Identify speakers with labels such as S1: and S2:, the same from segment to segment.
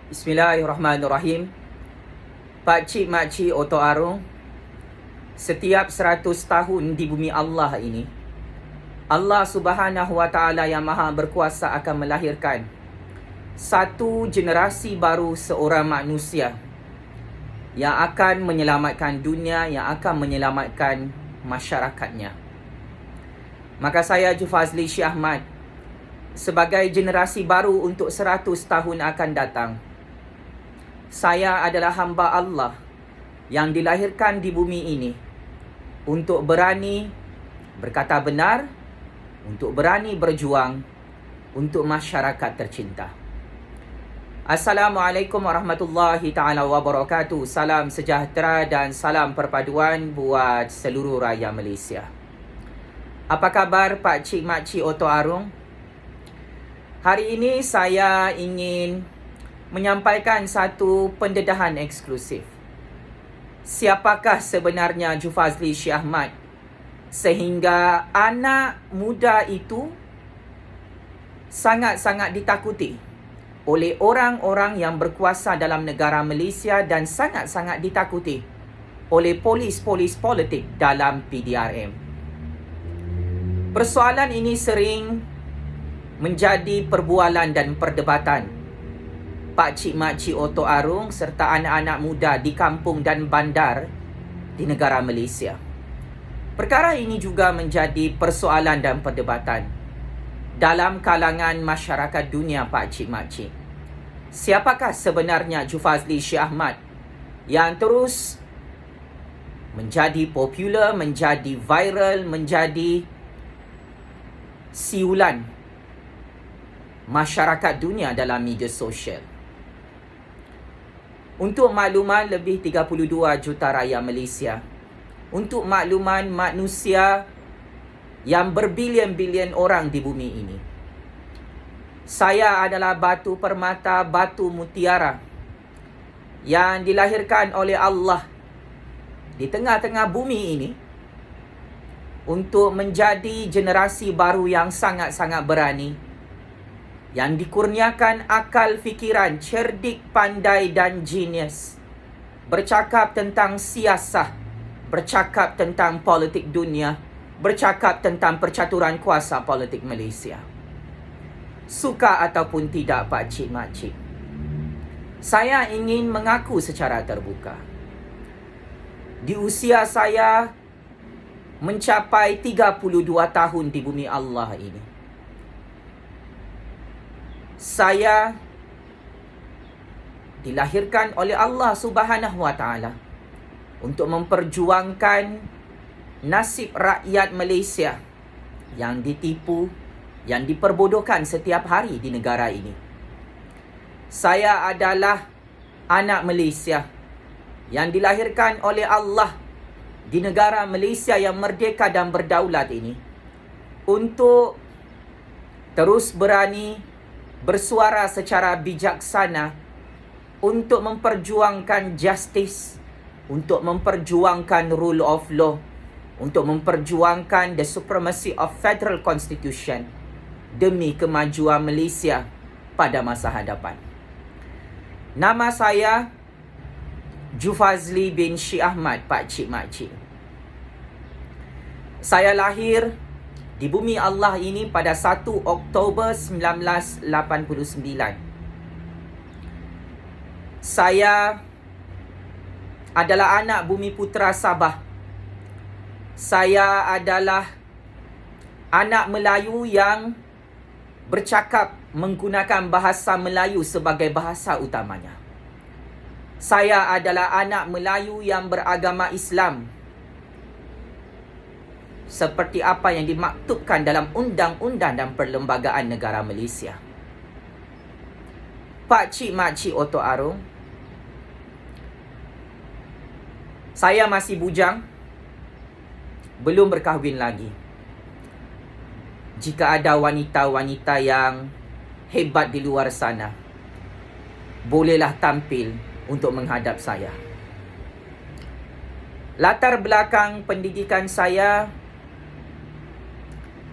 S1: Bismillahirrahmanirrahim. Pakcik makcik Oto Arung, setiap 100 tahun di bumi Allah ini, Allah Subhanahu Wa Taala yang Maha Berkuasa akan melahirkan satu generasi baru seorang manusia yang akan menyelamatkan dunia, yang akan menyelamatkan masyarakatnya. Maka saya Jufazli Syekh Ahmad, sebagai generasi baru untuk 100 tahun akan datang, saya adalah hamba Allah yang dilahirkan di bumi ini untuk berani berkata benar, untuk berani berjuang untuk masyarakat tercinta. Assalamualaikum warahmatullahi ta'ala wabarakatuh. Salam sejahtera dan salam perpaduan buat seluruh rakyat Malaysia. Apa khabar pakcik makcik Oto Arung? Hari ini saya ingin menyampaikan satu pendedahan eksklusif. Siapakah sebenarnya Jufazli Syekh Ahmad sehingga anak muda itu sangat-sangat ditakuti oleh orang-orang yang berkuasa dalam negara Malaysia dan sangat-sangat ditakuti oleh polis-polis politik dalam PDRM. Persoalan ini sering menjadi perbualan dan perdebatan pakcik makcik Oto Arung serta anak-anak muda di kampung dan bandar di negara Malaysia. Perkara ini juga menjadi persoalan dan perdebatan dalam kalangan masyarakat dunia pakcik makcik. Siapakah sebenarnya Jufazli Syekh Ahmad yang terus menjadi popular, menjadi viral, menjadi siulan masyarakat dunia dalam media sosial? Untuk makluman, lebih 32 juta rakyat Malaysia. Untuk makluman, manusia yang berbilion-bilion orang di bumi ini. Saya adalah batu permata, batu mutiara yang dilahirkan oleh Allah di tengah-tengah bumi ini untuk menjadi generasi baru yang sangat-sangat berani, yang dikurniakan akal fikiran, cerdik, pandai dan genius. Bercakap tentang siasah, bercakap tentang politik dunia, bercakap tentang percaturan kuasa politik Malaysia. Suka ataupun tidak pakcik makcik, saya ingin mengaku secara terbuka. Di usia saya mencapai 32 tahun di bumi Allah ini, saya dilahirkan oleh Allah Subhanahu Wa Taala untuk memperjuangkan nasib rakyat Malaysia yang ditipu, yang diperbodohkan setiap hari di negara ini. Saya adalah anak Malaysia yang dilahirkan oleh Allah di negara Malaysia yang merdeka dan berdaulat ini untuk terus berani bersuara secara bijaksana untuk memperjuangkan justice, untuk memperjuangkan rule of law, untuk memperjuangkan the supremacy of federal constitution demi kemajuan Malaysia pada masa hadapan. Nama saya Jufazli bin Syekh Ahmad, pakcik makcik. Saya lahir di bumi Allah ini pada 1 Oktober 1989. Saya adalah anak bumi putera Sabah. Saya adalah anak Melayu yang bercakap menggunakan bahasa Melayu sebagai bahasa utamanya. Saya adalah anak Melayu yang beragama Islam, seperti apa yang dimaktubkan dalam undang-undang dan perlembagaan negara Malaysia. Pakcik makcik Oto Arung, saya masih bujang, belum berkahwin lagi. Jika ada wanita-wanita yang hebat di luar sana, bolehlah tampil untuk menghadap saya. Latar belakang pendidikan saya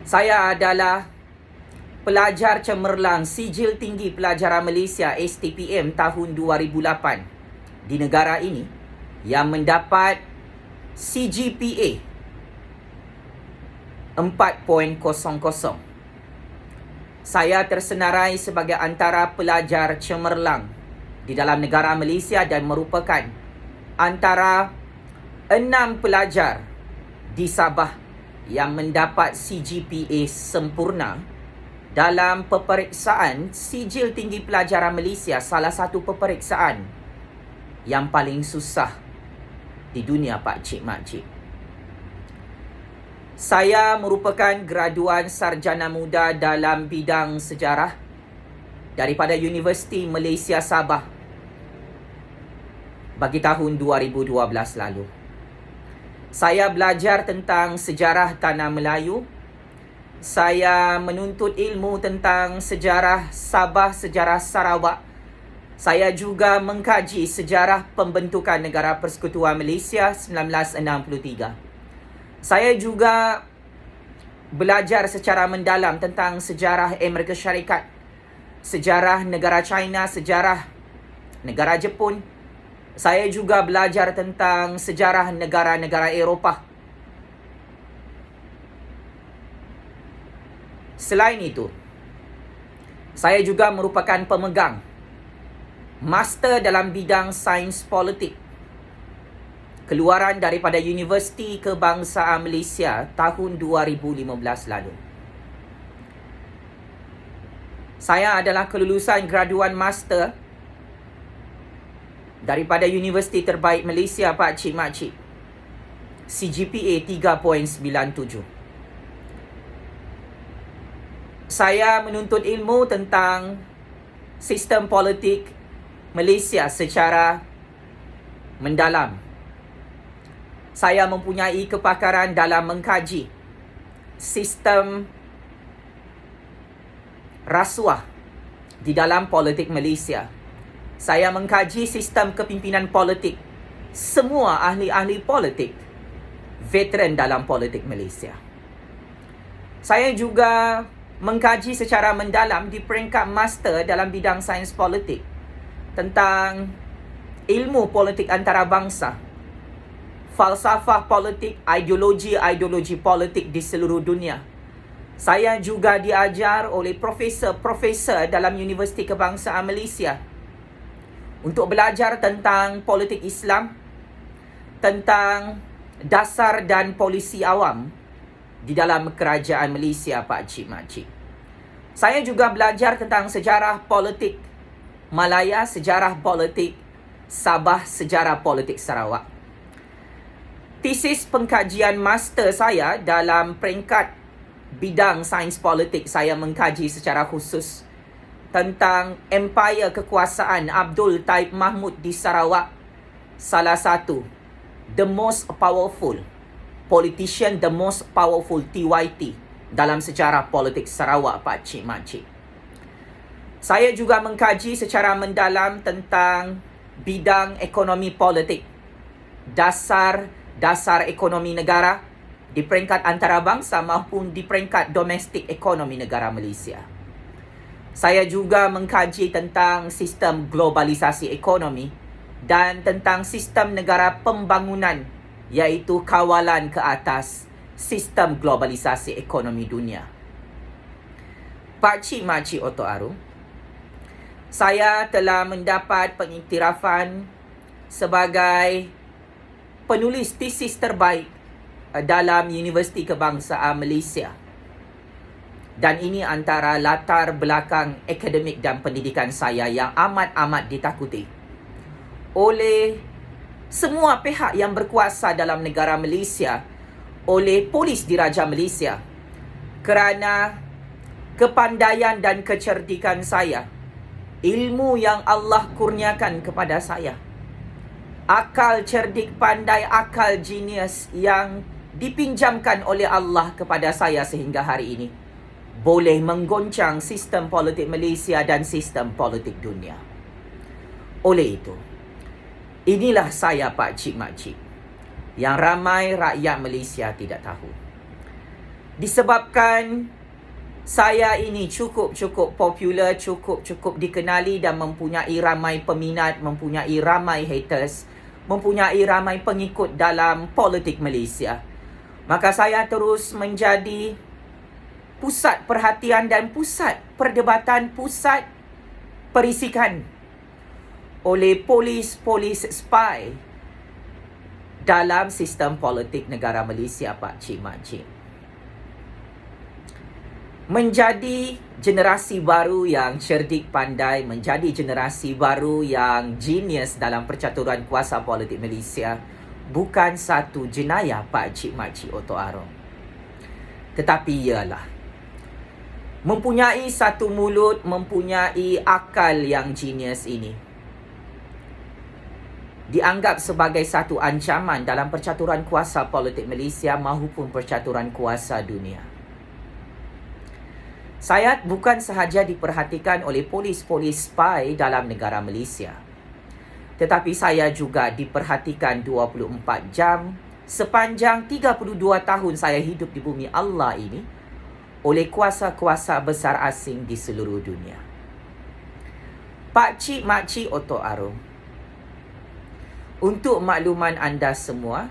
S1: adalah pelajar cemerlang Sijil Tinggi Pelajaran Malaysia STPM tahun 2008 di negara ini yang mendapat CGPA 4.00. Saya tersenarai sebagai antara pelajar cemerlang di dalam negara Malaysia dan merupakan antara 6 pelajar di Sabah yang mendapat CGPA sempurna dalam peperiksaan Sijil Tinggi Pelajaran Malaysia, salah satu peperiksaan yang paling susah di dunia pakcik makcik. Saya merupakan graduan sarjana muda dalam bidang sejarah daripada Universiti Malaysia Sabah bagi tahun 2012 lalu. Saya belajar tentang sejarah Tanah Melayu. Saya menuntut ilmu tentang sejarah Sabah, sejarah Sarawak. Saya juga mengkaji sejarah pembentukan Negara Persekutuan Malaysia 1963. Saya juga belajar secara mendalam tentang sejarah Amerika Syarikat, sejarah negara China, sejarah negara Jepun. Saya juga belajar tentang sejarah negara-negara Eropah. Selain itu, saya juga merupakan pemegang Master dalam bidang Sains Politik, keluaran daripada Universiti Kebangsaan Malaysia tahun 2015 lalu. Saya adalah kelulusan graduan master daripada Universiti Terbaik Malaysia pakcik makcik, CGPA 3.97. Saya menuntut ilmu tentang sistem politik Malaysia secara mendalam. Saya mempunyai kepakaran dalam mengkaji sistem rasuah di dalam politik Malaysia. Saya mengkaji sistem kepimpinan politik. Semua ahli-ahli politik veteran dalam politik Malaysia. Saya juga mengkaji secara mendalam di peringkat master dalam bidang sains politik tentang ilmu politik antarabangsa, falsafah politik, ideologi politik di seluruh dunia. Saya juga diajar oleh profesor-profesor dalam Universiti Kebangsaan Malaysia untuk belajar tentang politik Islam, tentang dasar dan polisi awam di dalam kerajaan Malaysia pakcik makcik. Saya juga belajar tentang sejarah politik Malaya, sejarah politik Sabah, sejarah politik Sarawak. Tesis pengkajian master saya dalam peringkat bidang sains politik, saya mengkaji secara khusus tentang empire kekuasaan Abdul Taib Mahmud di Sarawak, salah satu the most powerful politician, the most powerful TYT dalam sejarah politik Sarawak pakcik makcik. Saya juga mengkaji secara mendalam tentang bidang ekonomi politik, dasar ekonomi negara di peringkat antarabangsa maupun di peringkat domestik ekonomi negara Malaysia. Saya juga mengkaji tentang sistem globalisasi ekonomi dan tentang sistem negara pembangunan, iaitu kawalan ke atas sistem globalisasi ekonomi dunia. Pakcik makcik Oto Arung, saya telah mendapat pengiktirafan sebagai penulis tesis terbaik dalam Universiti Kebangsaan Malaysia. Dan ini antara latar belakang akademik dan pendidikan saya yang amat-amat ditakuti oleh semua pihak yang berkuasa dalam negara Malaysia, oleh polis diraja Malaysia, kerana kepandaian dan kecerdikan saya, ilmu yang Allah kurniakan kepada saya, akal cerdik pandai, akal genius yang dipinjamkan oleh Allah kepada saya sehingga hari ini, boleh menggoncang sistem politik Malaysia dan sistem politik dunia. Oleh itu, inilah saya pakcik makcik yang ramai rakyat Malaysia tidak tahu. Disebabkan Saya ini cukup popular, cukup dikenali dan mempunyai ramai peminat, mempunyai ramai haters, mempunyai ramai pengikut dalam politik Malaysia. Maka saya terus menjadi pusat perhatian dan pusat perdebatan, pusat perisikan oleh polis spy dalam sistem politik negara Malaysia, Pak Cik Mak Cik. Menjadi generasi baru yang cerdik pandai, menjadi generasi baru yang genius dalam percaturan kuasa politik Malaysia bukan satu jenayah, Pak Cik Mak Cik Oto Arong. Tetapi ialah mempunyai satu mulut, mempunyai akal yang genius ini dianggap sebagai satu ancaman dalam percaturan kuasa politik Malaysia maupun percaturan kuasa dunia. Saya bukan sahaja diperhatikan oleh polis spy dalam negara Malaysia, tetapi saya juga diperhatikan 24 jam sepanjang 32 tahun saya hidup di bumi Allah ini oleh kuasa-kuasa besar asing di seluruh dunia. Pak Cik Mak Cik Oto Arong, untuk makluman anda semua,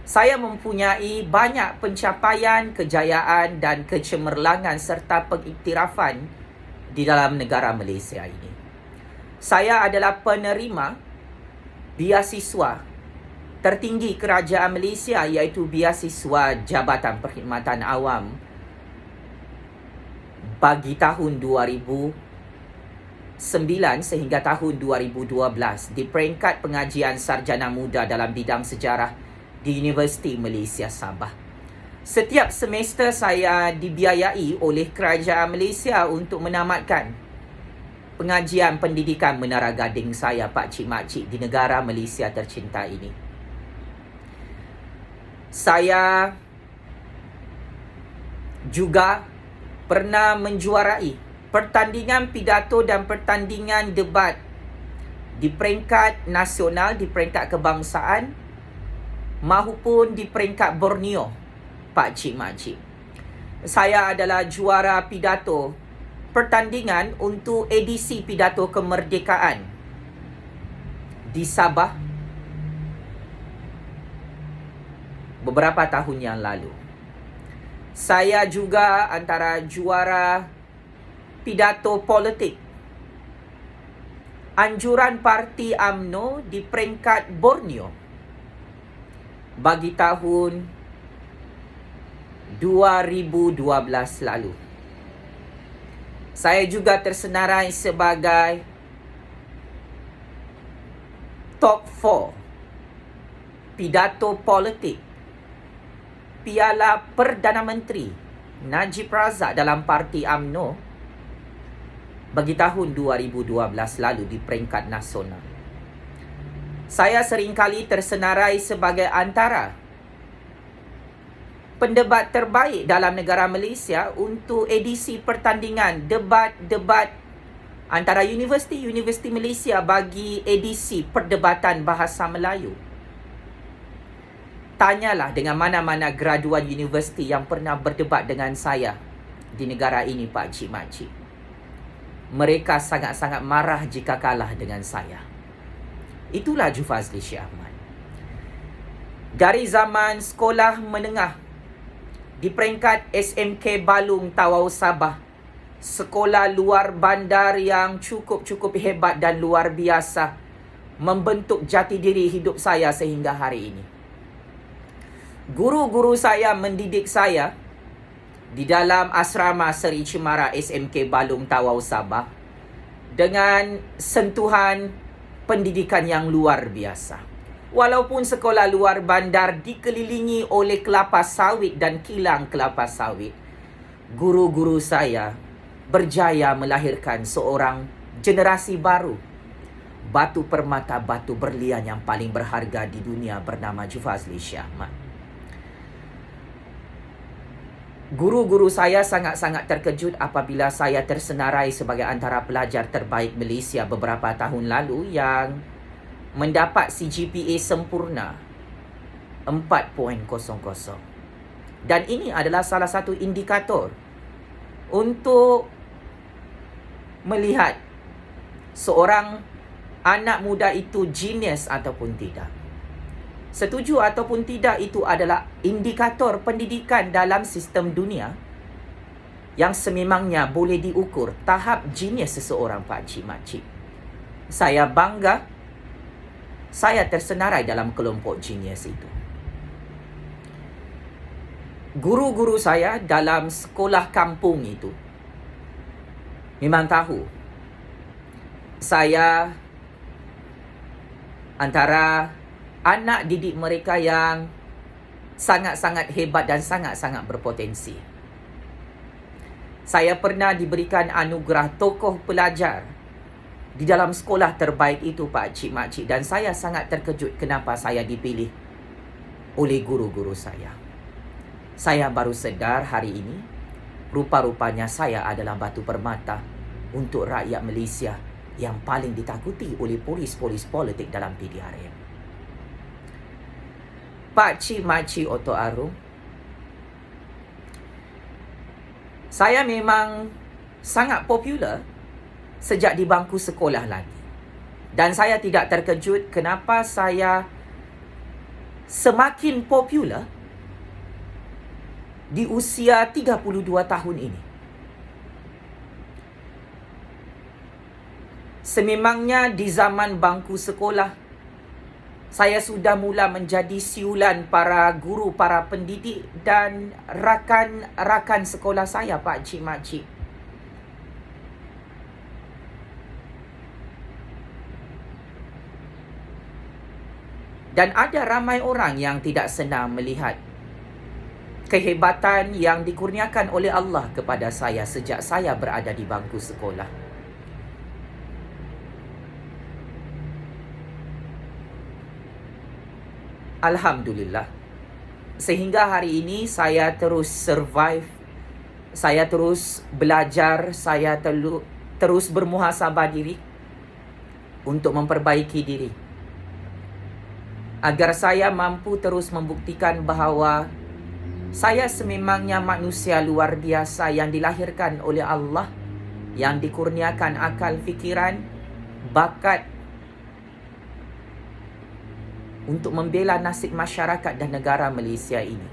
S1: saya mempunyai banyak pencapaian, kejayaan dan kecemerlangan serta pengiktirafan di dalam negara Malaysia ini. Saya adalah penerima beasiswa tertinggi kerajaan Malaysia, iaitu beasiswa Jabatan Perkhidmatan Awam bagi tahun 2009 sehingga tahun 2012 di peringkat pengajian sarjana muda dalam bidang sejarah di Universiti Malaysia Sabah. Setiap semester saya dibiayai oleh kerajaan Malaysia untuk menamatkan pengajian pendidikan Menara Gading saya, Pak Cik Mak Cik, di negara Malaysia tercinta ini. Saya juga pernah menjuarai pertandingan pidato dan pertandingan debat di peringkat nasional, di peringkat kebangsaan maupun di peringkat Borneo, Pak Cik Mak Cik. Saya adalah juara pidato pertandingan untuk edisi pidato kemerdekaan di Sabah beberapa tahun yang lalu. Saya juga antara juara pidato politik anjuran Parti UMNO di peringkat Borneo bagi tahun 2012 lalu. Saya juga tersenarai sebagai top 4 pidato politik Piala Perdana Menteri Najib Razak dalam Parti UMNO bagi tahun 2012 lalu di peringkat nasional. Saya seringkali tersenarai sebagai antara pendebat terbaik dalam negara Malaysia untuk edisi pertandingan debat-debat antara universiti-universiti Malaysia bagi edisi perdebatan bahasa Melayu. Tanyalah dengan mana-mana graduan universiti yang pernah berdebat dengan saya di negara ini, Pak Cik Mak Cik. Mereka sangat-sangat marah jika kalah dengan saya. Itulah Jufazli Syekh Ahmad. Dari zaman sekolah menengah di peringkat SMK Balung Tawau Sabah, sekolah luar bandar yang cukup hebat dan luar biasa, membentuk jati diri hidup saya sehingga hari ini. Guru-guru saya mendidik saya di dalam asrama Seri Cemara SMK Balung Tawau Sabah dengan sentuhan pendidikan yang luar biasa. Walaupun sekolah luar bandar dikelilingi oleh kelapa sawit dan kilang kelapa sawit, guru-guru saya berjaya melahirkan seorang generasi baru, batu permata, batu berlian yang paling berharga di dunia bernama Jufazli Syekh Ahmad. Guru-guru saya sangat-sangat terkejut apabila saya tersenarai sebagai antara pelajar terbaik Malaysia beberapa tahun lalu yang mendapat CGPA sempurna 4.00. Dan ini adalah salah satu indikator untuk melihat seorang anak muda itu genius ataupun tidak. Setuju ataupun tidak, itu adalah indikator pendidikan dalam sistem dunia yang sememangnya boleh diukur tahap genius seseorang, pakcik makcik. Saya bangga saya tersenarai dalam kelompok genius itu. Guru-guru saya dalam sekolah kampung itu memang tahu saya antara anak didik mereka yang sangat-sangat hebat dan sangat-sangat berpotensi. Saya pernah diberikan anugerah tokoh pelajar di dalam sekolah terbaik itu, pakcik makcik, dan saya sangat terkejut kenapa saya dipilih oleh guru-guru saya. Saya baru sedar hari ini, rupa-rupanya saya adalah batu permata untuk rakyat Malaysia yang paling ditakuti oleh polis-polis politik dalam PDRM. Pakcik makcik Oto Arung, saya memang sangat popular sejak di bangku sekolah lagi. Dan saya tidak terkejut kenapa saya semakin popular di usia 32 tahun ini. Sememangnya di zaman bangku sekolah, saya sudah mula menjadi siulan para guru, para pendidik dan rakan-rakan sekolah saya, pakcik makcik. Dan ada ramai orang yang tidak senang melihat kehebatan yang dikurniakan oleh Allah kepada saya sejak saya berada di bangku sekolah. Alhamdulillah, sehingga hari ini saya terus survive, saya terus belajar, saya terus bermuhasabah diri untuk memperbaiki diri, agar saya mampu terus membuktikan bahawa saya sememangnya manusia luar biasa yang dilahirkan oleh Allah, yang dikurniakan akal fikiran, bakat untuk membela nasib masyarakat dan negara Malaysia ini.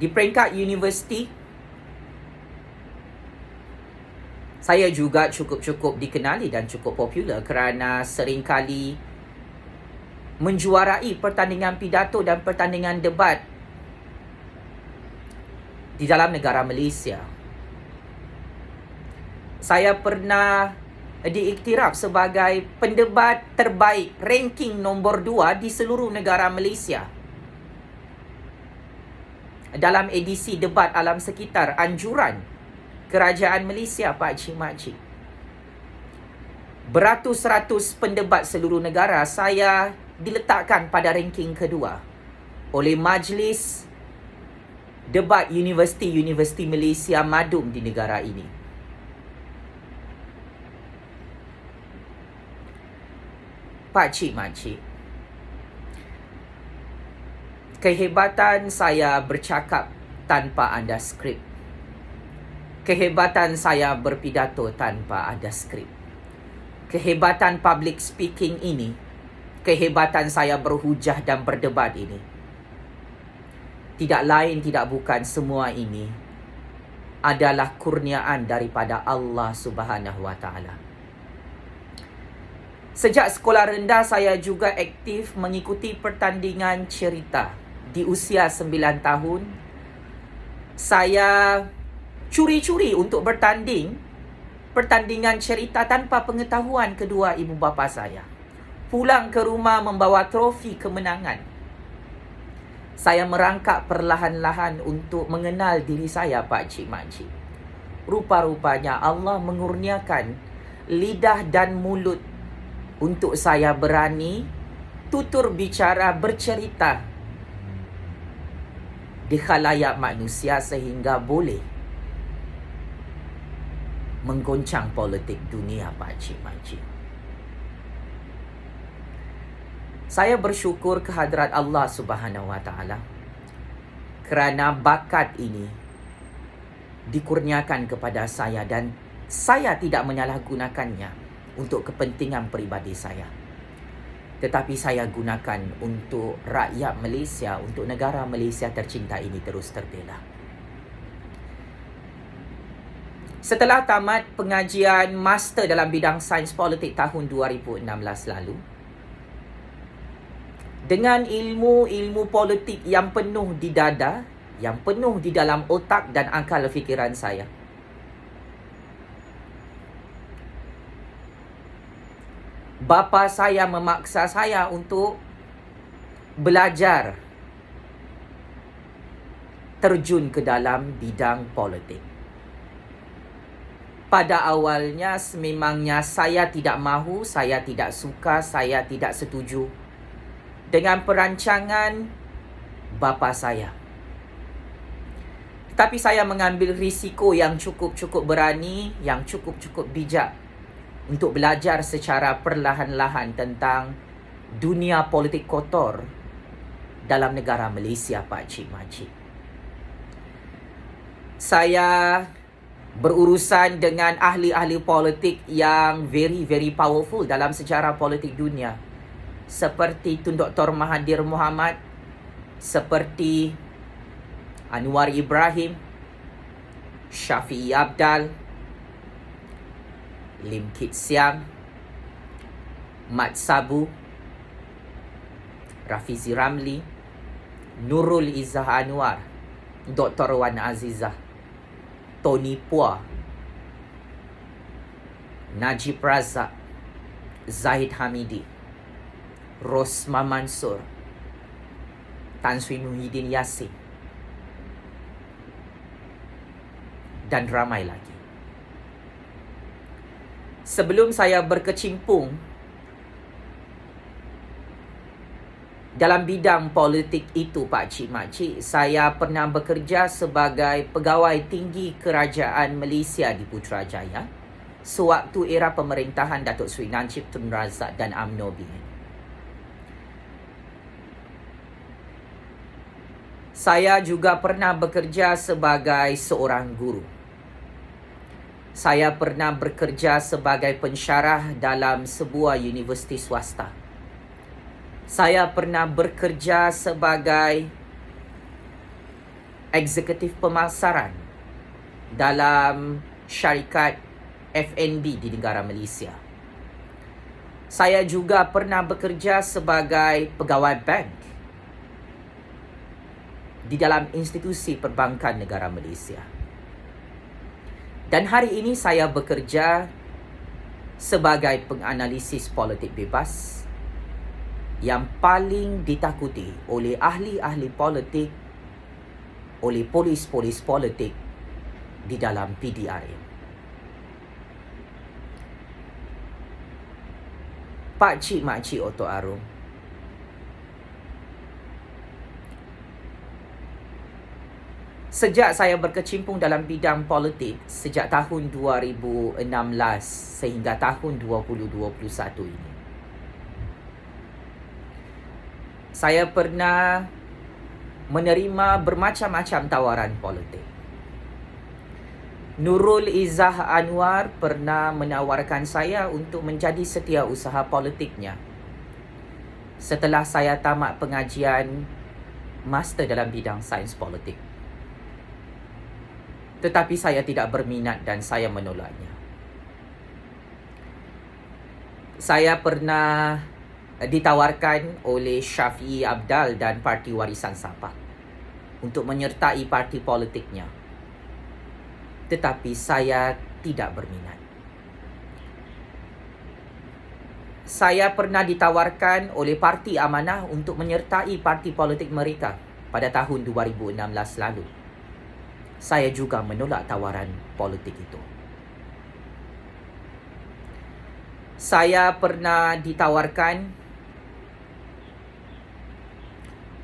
S1: Di peringkat universiti, saya juga cukup dikenali dan cukup popular kerana seringkali menjuarai pertandingan pidato dan pertandingan debat di dalam negara Malaysia. Saya pernah diiktiraf sebagai pendebat terbaik ranking nombor 2 di seluruh negara Malaysia dalam edisi debat alam sekitar anjuran Kerajaan Malaysia, pakcik makcik. Beratus-ratus pendebat seluruh negara, saya diletakkan pada ranking kedua oleh Majlis Debat Universiti Malaysia Madum di negara ini. Pakcik makcik, kehebatan saya bercakap tanpa ada skrip. Kehebatan saya berpidato tanpa ada skrip. Kehebatan public speaking ini, kehebatan saya berhujah dan berdebat ini, tidak lain tidak bukan semua ini adalah kurniaan daripada Allah Subhanahu Wa Taala. Sejak sekolah rendah, saya juga aktif mengikuti pertandingan cerita. Di usia 9 tahun, saya curi-curi untuk pertandingan cerita tanpa pengetahuan kedua ibu bapa saya. Pulang ke rumah membawa trofi kemenangan. Saya merangkak perlahan-lahan untuk mengenal diri saya, pakcik makcik. Rupa-rupanya Allah mengurniakan lidah dan mulut untuk saya berani tutur bicara, bercerita di khalayak manusia sehingga boleh menggoncang politik dunia, pakcik makcik. Saya bersyukur kehadrat Allah Subhanahu Wa Taala kerana bakat ini dikurniakan kepada saya dan saya tidak menyalahgunakannya untuk kepentingan peribadi saya. Tetapi saya gunakan untuk rakyat Malaysia, untuk negara Malaysia tercinta ini terus terbela. Setelah tamat pengajian master dalam bidang sains politik tahun 2016 lalu, dengan ilmu-ilmu politik yang penuh di dada, yang penuh di dalam otak dan akal fikiran saya, bapa saya memaksa saya untuk belajar terjun ke dalam bidang politik. Pada awalnya sememangnya saya tidak mahu, saya tidak suka, saya tidak setuju dengan perancangan bapa saya. Tapi saya mengambil risiko yang cukup-cukup berani, yang cukup-cukup bijak untuk belajar secara perlahan-lahan tentang dunia politik kotor dalam negara Malaysia, Pak Cik Makcik. Saya berurusan dengan ahli-ahli politik yang very powerful dalam sejarah politik dunia, seperti Tun Dr. Mahathir Mohamad, seperti Anwar Ibrahim, Shafi'i Abdal, Lim Kit Siang, Mat Sabu, Rafizi Ramli, Nurul Izzah Anwar, Dr. Wan Azizah, Tony Phua, Najib Razak, Zahid Hamidi, Rosma Mansur, Tan Sri Muhyiddin Yassin, dan ramai lagi. Sebelum saya berkecimpung dalam bidang politik itu, Pak Cik Makcik, saya pernah bekerja sebagai pegawai tinggi kerajaan Malaysia di Putrajaya sewaktu era pemerintahan Datuk Seri Najib Tun Razak dan UMNO BN. Saya juga pernah bekerja sebagai seorang guru. Saya pernah bekerja sebagai pensyarah dalam sebuah universiti swasta. Saya pernah bekerja sebagai eksekutif pemasaran dalam syarikat FNB di negara Malaysia. Saya juga pernah bekerja sebagai pegawai bank di dalam institusi perbankan negara Malaysia. Dan hari ini saya bekerja sebagai penganalisis politik bebas yang paling ditakuti oleh ahli-ahli politik, oleh polis-polis politik di dalam PDRM. Pak Cik Makcik Oto Arum, sejak saya berkecimpung dalam bidang politik sejak tahun 2016 sehingga tahun 2021 ini, saya pernah menerima bermacam-macam tawaran politik. Nurul Izzah Anwar pernah menawarkan saya untuk menjadi setiausaha politiknya setelah saya tamat pengajian master dalam bidang sains politik. Tetapi saya tidak berminat dan saya menolaknya. Saya pernah ditawarkan oleh Shafi'i Abdal dan Parti Warisan Sabah untuk menyertai parti politiknya. Tetapi saya tidak berminat. Saya pernah ditawarkan oleh Parti Amanah untuk menyertai parti politik mereka pada tahun 2016 lalu. Saya juga menolak tawaran politik itu. Saya pernah ditawarkan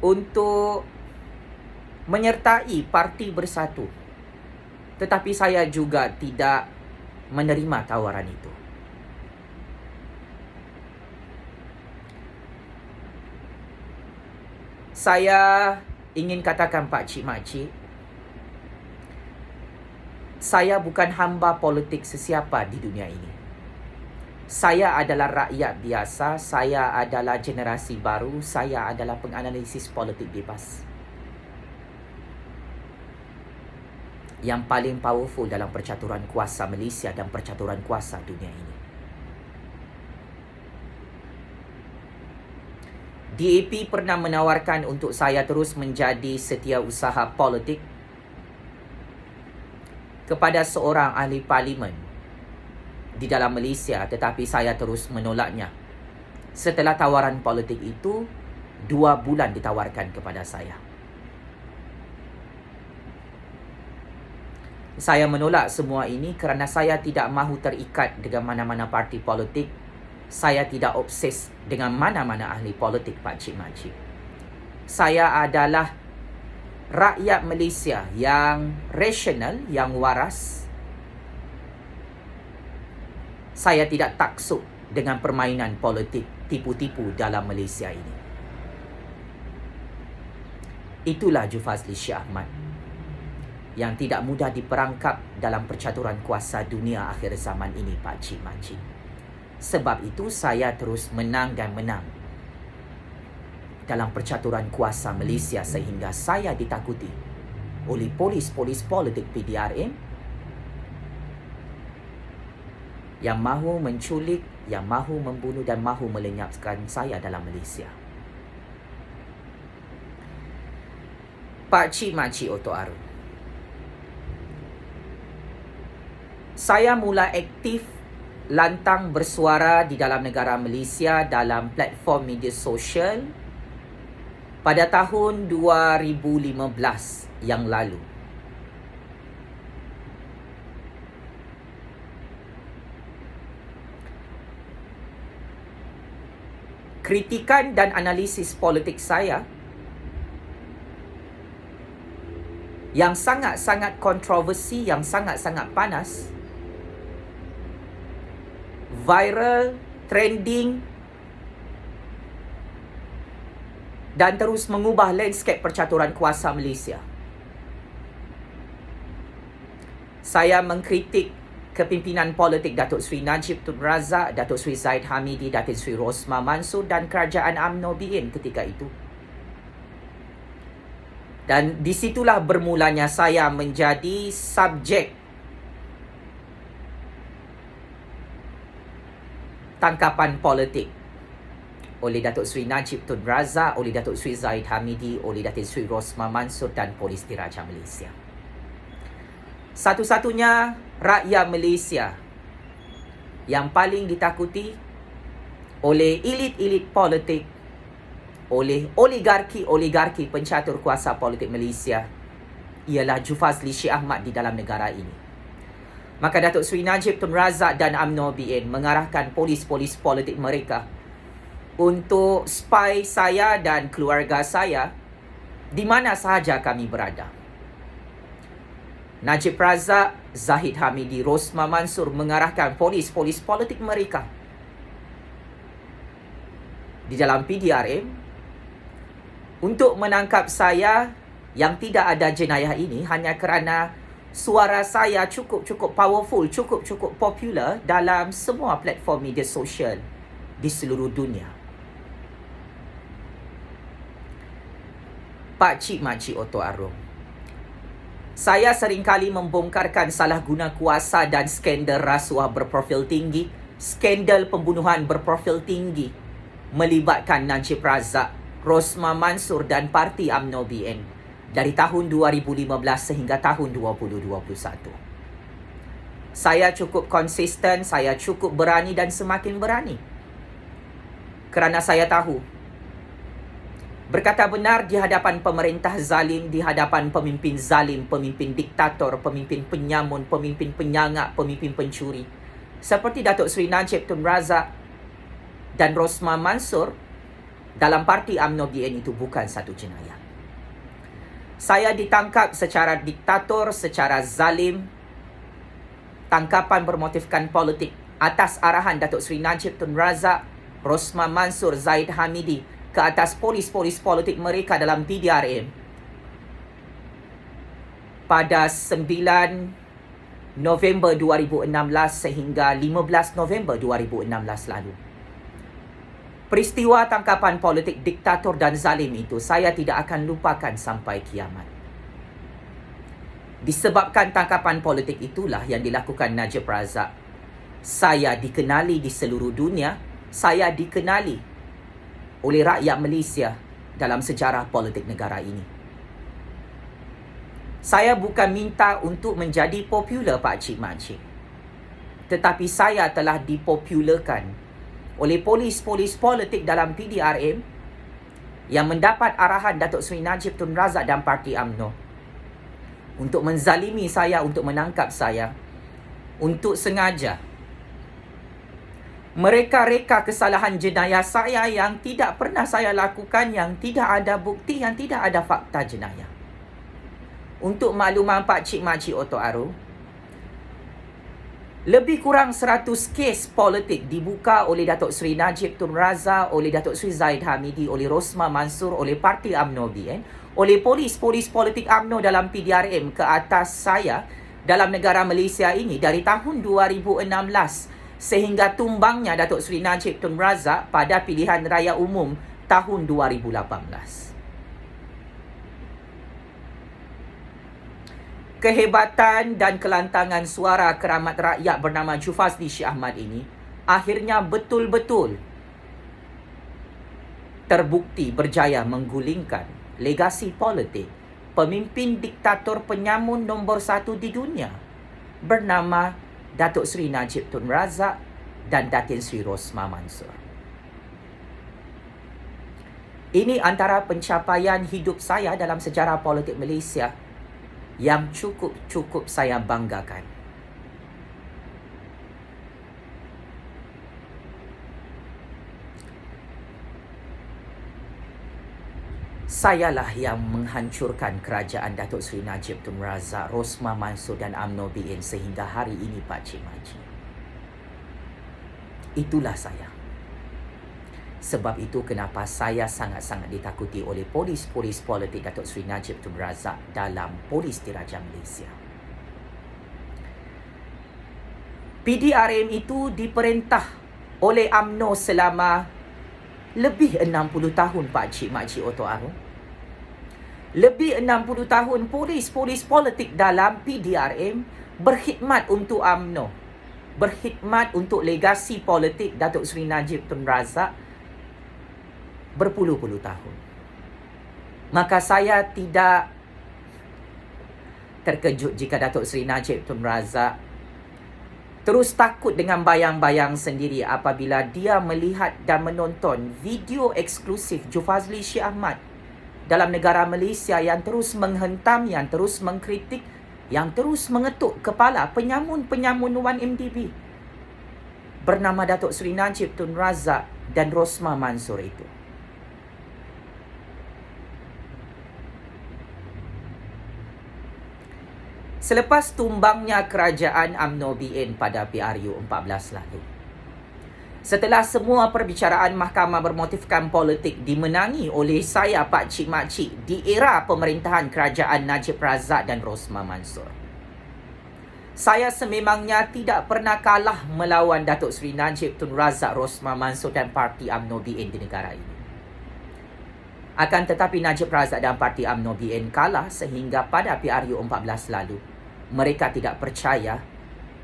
S1: untuk menyertai Parti Bersatu, tetapi saya juga tidak menerima tawaran itu. Saya ingin katakan Pak Cik Mak Cik, saya bukan hamba politik sesiapa di dunia ini. Saya adalah rakyat biasa, saya adalah generasi baru, saya adalah penganalisis politik bebas. Yang paling powerful dalam percaturan kuasa Malaysia dan percaturan kuasa dunia ini. DAP pernah menawarkan untuk saya terus menjadi setiausaha politik kepada seorang ahli parlimen di dalam Malaysia, tetapi saya terus menolaknya. Setelah tawaran politik itu, 2 bulan ditawarkan kepada saya. Saya menolak semua ini kerana saya tidak mahu terikat dengan mana-mana parti politik. Saya tidak obses dengan mana-mana ahli politik, Pak Cik Mak Cik. Saya adalah rakyat Malaysia yang rasional, yang waras. Saya tidak taksub dengan permainan politik tipu-tipu dalam Malaysia ini. Itulah Jufazli Shah Ahmad yang tidak mudah diperangkap dalam percaturan kuasa dunia akhir zaman ini, Pak Cik Mak Cik. Sebab itu saya terus menang dan menang dalam percaturan kuasa Malaysia sehingga saya ditakuti oleh polis-polis politik PDRM yang mahu menculik, yang mahu membunuh dan mahu melenyapkan saya dalam Malaysia. Pak Cik Mak Cik Oto Aru, saya mula aktif lantang bersuara di dalam negara Malaysia dalam platform media sosial pada tahun 2015 yang lalu. Kritikan dan analisis politik saya yang sangat-sangat kontroversi, yang sangat-sangat panas, viral, trending dan terus mengubah landscape percaturan kuasa Malaysia. Saya mengkritik kepimpinan politik Datuk Seri Najib Tun Razak, Datuk Seri Zahid Hamidi, Datuk Seri Rosmah Mansor dan kerajaan UMNO BN ketika itu. Dan disitulah bermulanya saya menjadi subjek tangkapan politik oleh Datuk Seri Najib Tun Razak, oleh Datuk Seri Zahid Hamidi, oleh Datuk Seri Rosmah Mansor dan Polis Diraja Malaysia. Satu-satunya rakyat Malaysia yang paling ditakuti oleh elit-elit politik, oleh oligarki pencatur kuasa politik Malaysia ialah Jufazli Shah Ahmad di dalam negara ini. Maka Datuk Seri Najib Tun Razak dan UMNO BN mengarahkan polis-polis politik mereka untuk spy saya dan keluarga saya di mana sahaja kami berada. Najib Razak, Zahid Hamidi, Rosmah Mansor mengarahkan polis-polis politik mereka di dalam PDRM untuk menangkap saya yang tidak ada jenayah ini hanya kerana suara saya cukup powerful, cukup popular dalam semua platform media sosial di seluruh dunia. Pak Cik Mak Cik Oto Aru, saya seringkali membongkarkan salah guna kuasa dan skandal rasuah berprofil tinggi, skandal pembunuhan berprofil tinggi melibatkan Najib Razak, Rosmah Mansor dan parti UMNO BN dari tahun 2015 sehingga tahun 2021. Saya cukup konsisten, saya cukup berani dan semakin berani. Kerana saya tahu berkata benar di hadapan pemerintah zalim, di hadapan pemimpin zalim, pemimpin diktator, pemimpin penyamun, pemimpin penyangak, pemimpin pencuri seperti Datuk Seri Najib Tun Razak dan Rosmah Mansor dalam parti UMNO BN itu bukan satu jenayah. Saya ditangkap secara diktator, secara zalim. Tangkapan bermotifkan politik atas arahan Datuk Seri Najib Tun Razak, Rosmah Mansor, Zahid Hamidi ke atas polis-polis politik mereka dalam PDRM pada 9 November 2016 sehingga 15 November 2016 lalu. Peristiwa tangkapan politik diktator dan zalim itu saya tidak akan lupakan sampai kiamat. Disebabkan tangkapan politik itulah yang dilakukan Najib Razak, saya dikenali di seluruh dunia, saya dikenali oleh rakyat Malaysia dalam sejarah politik negara ini. Saya bukan minta untuk menjadi popular pakcik-makcik, tetapi saya telah dipopularkan oleh polis-polis politik dalam PDRM yang mendapat arahan Datuk Seri Najib Tun Razak dan Parti UMNO untuk menzalimi saya, untuk menangkap saya, untuk sengaja mereka reka kesalahan jenayah saya yang tidak pernah saya lakukan, yang tidak ada bukti, yang tidak ada fakta jenayah. Untuk makluman pakcik-makcik Oto Aru, lebih kurang 100 kes politik dibuka oleh Datuk Seri Najib Tun Razak, oleh Datuk Seri Zahid Hamidi, oleh Rosmah Mansor, oleh Parti UMNO BN, oleh polis-polis politik UMNO dalam PDRM ke atas saya dalam negara Malaysia ini dari tahun 2016 sehingga tumbangnya Datuk Seri Najib Tun Razak pada pilihan raya umum tahun 2018. Kehebatan dan kelantangan suara keramat rakyat bernama Jufazli Syekh Ahmad ini akhirnya betul-betul terbukti berjaya menggulingkan legasi politik pemimpin diktator penyamun nombor 1 di dunia bernama Datuk Seri Najib Tun Razak dan Datin Seri Rosmah Mansor. Ini antara pencapaian hidup saya dalam sejarah politik Malaysia yang cukup saya banggakan. Sayalah yang menghancurkan kerajaan Datuk Seri Najib Tun Razak, Rosmah Mansor dan UMNO BN sehingga hari ini pakcik-makcik. Itulah saya. Sebab itu kenapa saya sangat-sangat ditakuti oleh polis-polis politik Datuk Seri Najib Tun Razak dalam Polis Diraja Malaysia. PDRM itu diperintah oleh UMNO selama lebih 60 tahun pakcik-makcik Oto Aru. Lebih 60 tahun polis-polis politik dalam PDRM berkhidmat untuk UMNO, berkhidmat untuk legasi politik Datuk Seri Najib Tun Razak berpuluh-puluh tahun. Maka saya tidak terkejut jika Datuk Seri Najib Tun Razak terus takut dengan bayang-bayang sendiri apabila dia melihat dan menonton video eksklusif Jufazli Syekh Ahmad dalam negara Malaysia yang terus menghentam, yang terus mengkritik, yang terus mengetuk kepala penyamun-penyamun 1MDB bernama Datuk Seri Najib Tun Razak dan Rosmah Mansor itu. Selepas tumbangnya kerajaan UMNO BN pada PRU 14 lalu, setelah semua perbicaraan mahkamah bermotifkan politik dimenangi oleh saya pakcik-makcik di era pemerintahan kerajaan Najib Razak dan Rosmah Mansor, saya sememangnya tidak pernah kalah melawan Datuk Seri Najib Tun Razak, Rosmah Mansor dan Parti UMNO BN di negara ini. Akan tetapi Najib Razak dan Parti UMNO BN kalah sehingga pada PRU 14 lalu mereka tidak percaya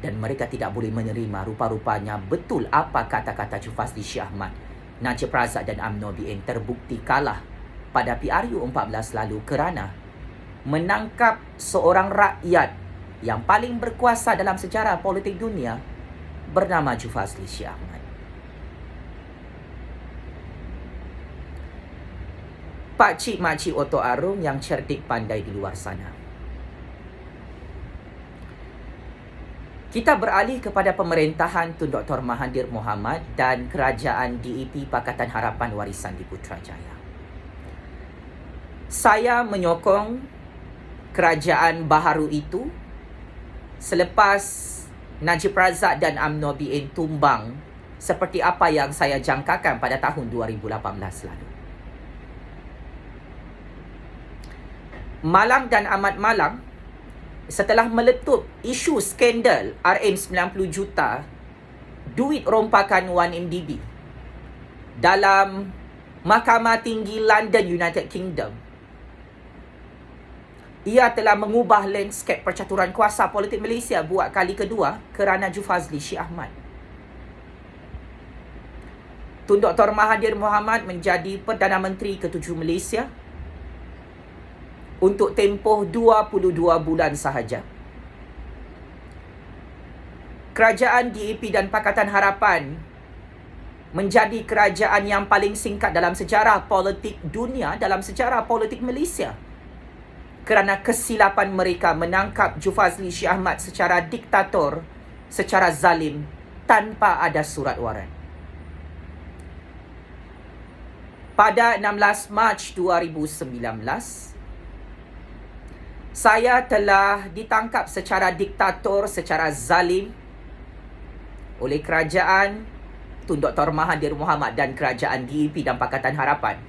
S1: dan mereka tidak boleh menerima rupa-rupanya betul apa kata-kata Jufazli Syekh Ahmad. Najib Razak dan UMNO BN terbukti kalah pada PRU 14 lalu kerana menangkap seorang rakyat yang paling berkuasa dalam sejarah politik dunia bernama Jufazli Syekh Ahmad. Pakcik-makcik Oto Aru yang cerdik pandai di luar sana, kita beralih kepada pemerintahan Tun Dr. Mahathir Mohamad dan kerajaan DAP Pakatan Harapan Warisan di Putrajaya. Saya menyokong kerajaan baharu itu selepas Najib Razak dan UMNO BN tumbang seperti apa yang saya jangkakan pada tahun 2018 lalu. Malang dan amat malang, setelah meletup isu skandal RM90 juta duit rompakan 1MDB dalam Mahkamah Tinggi London, United Kingdom, ia telah mengubah landscape percaturan kuasa politik Malaysia buat kali kedua kerana Jufazli Syed Ahmad. Tun Dr. Mahathir Mohamad menjadi Perdana Menteri ke-7 Malaysia untuk tempoh 22 bulan sahaja. Kerajaan DAP dan Pakatan Harapan menjadi kerajaan yang paling singkat dalam sejarah politik dunia, dalam sejarah politik Malaysia, kerana kesilapan mereka menangkap Jufazli Syed Ahmad secara diktator, secara zalim, tanpa ada surat waran. Pada 16 Mac 2019, saya telah ditangkap secara diktator, secara zalim oleh kerajaan Tun Dr. Mahathir Mohamad dan kerajaan DAP dan Pakatan Harapan.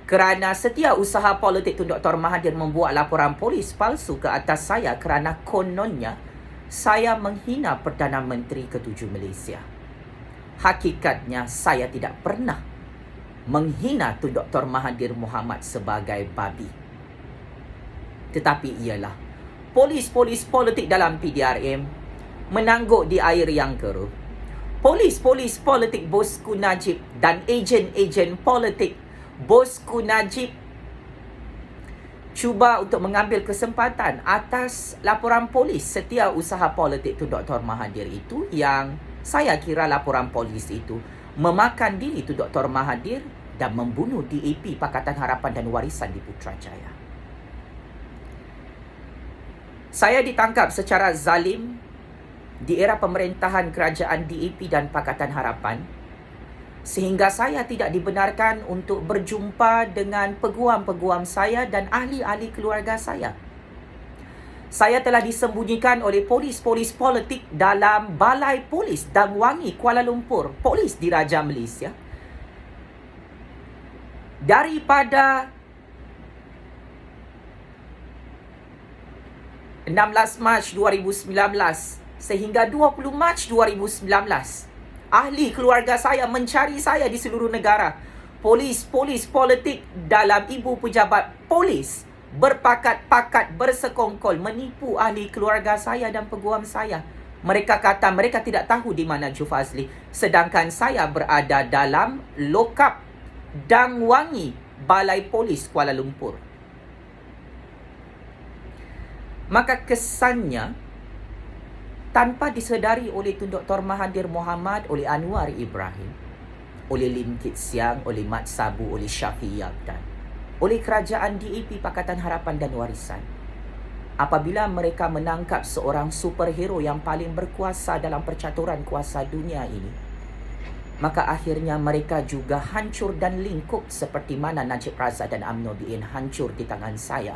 S1: Kerana setiap usaha politik Tun Dr. Mahathir membuat laporan polis palsu ke atas saya kerana kononnya saya menghina Perdana Menteri ke-7 Malaysia. Hakikatnya saya tidak pernah menghina Tun Dr. Mahathir Mohamad sebagai babi. Tetapi ialah polis-polis politik dalam PDRM menangguk di air yang keruh. Polis-polis politik bosku Najib dan ejen-ejen politik bosku Najib cuba untuk mengambil kesempatan atas laporan polis setiap usaha politik Tun Dr. Mahathir itu, yang saya kira laporan polis itu memakan diri Tun Dr. Mahathir dan membunuh DAP, Pakatan Harapan dan Warisan di Putrajaya. Saya ditangkap secara zalim di era pemerintahan kerajaan DAP dan Pakatan Harapan, sehingga saya tidak dibenarkan untuk berjumpa dengan peguam-peguam saya dan ahli-ahli keluarga saya. Saya telah disembunyikan oleh polis-polis politik dalam Balai Polis Dang Wangi, Kuala Lumpur, Polis Diraja Malaysia. Daripada 16 Mac 2019 sehingga 20 Mac 2019, ahli keluarga saya mencari saya di seluruh negara. Polis-polis politik dalam ibu pejabat polis berpakat-pakat, bersekongkol menipu ahli keluarga saya dan peguam saya. Mereka kata mereka tidak tahu di mana Jufazli, sedangkan saya berada dalam lokap Dang Wangi, Balai Polis Kuala Lumpur. Maka kesannya, tanpa disedari oleh Tun Dr. Mahathir Mohamad, oleh Anwar Ibrahim, oleh Lim Kit Siang, oleh Mat Sabu, oleh Syafiq Yaqdan, oleh kerajaan DAP, Pakatan Harapan dan Warisan, apabila mereka menangkap seorang superhero yang paling berkuasa dalam percaturan kuasa dunia ini, maka akhirnya mereka juga hancur dan lingkup seperti mana Najib Razak dan UMNO BN hancur di tangan saya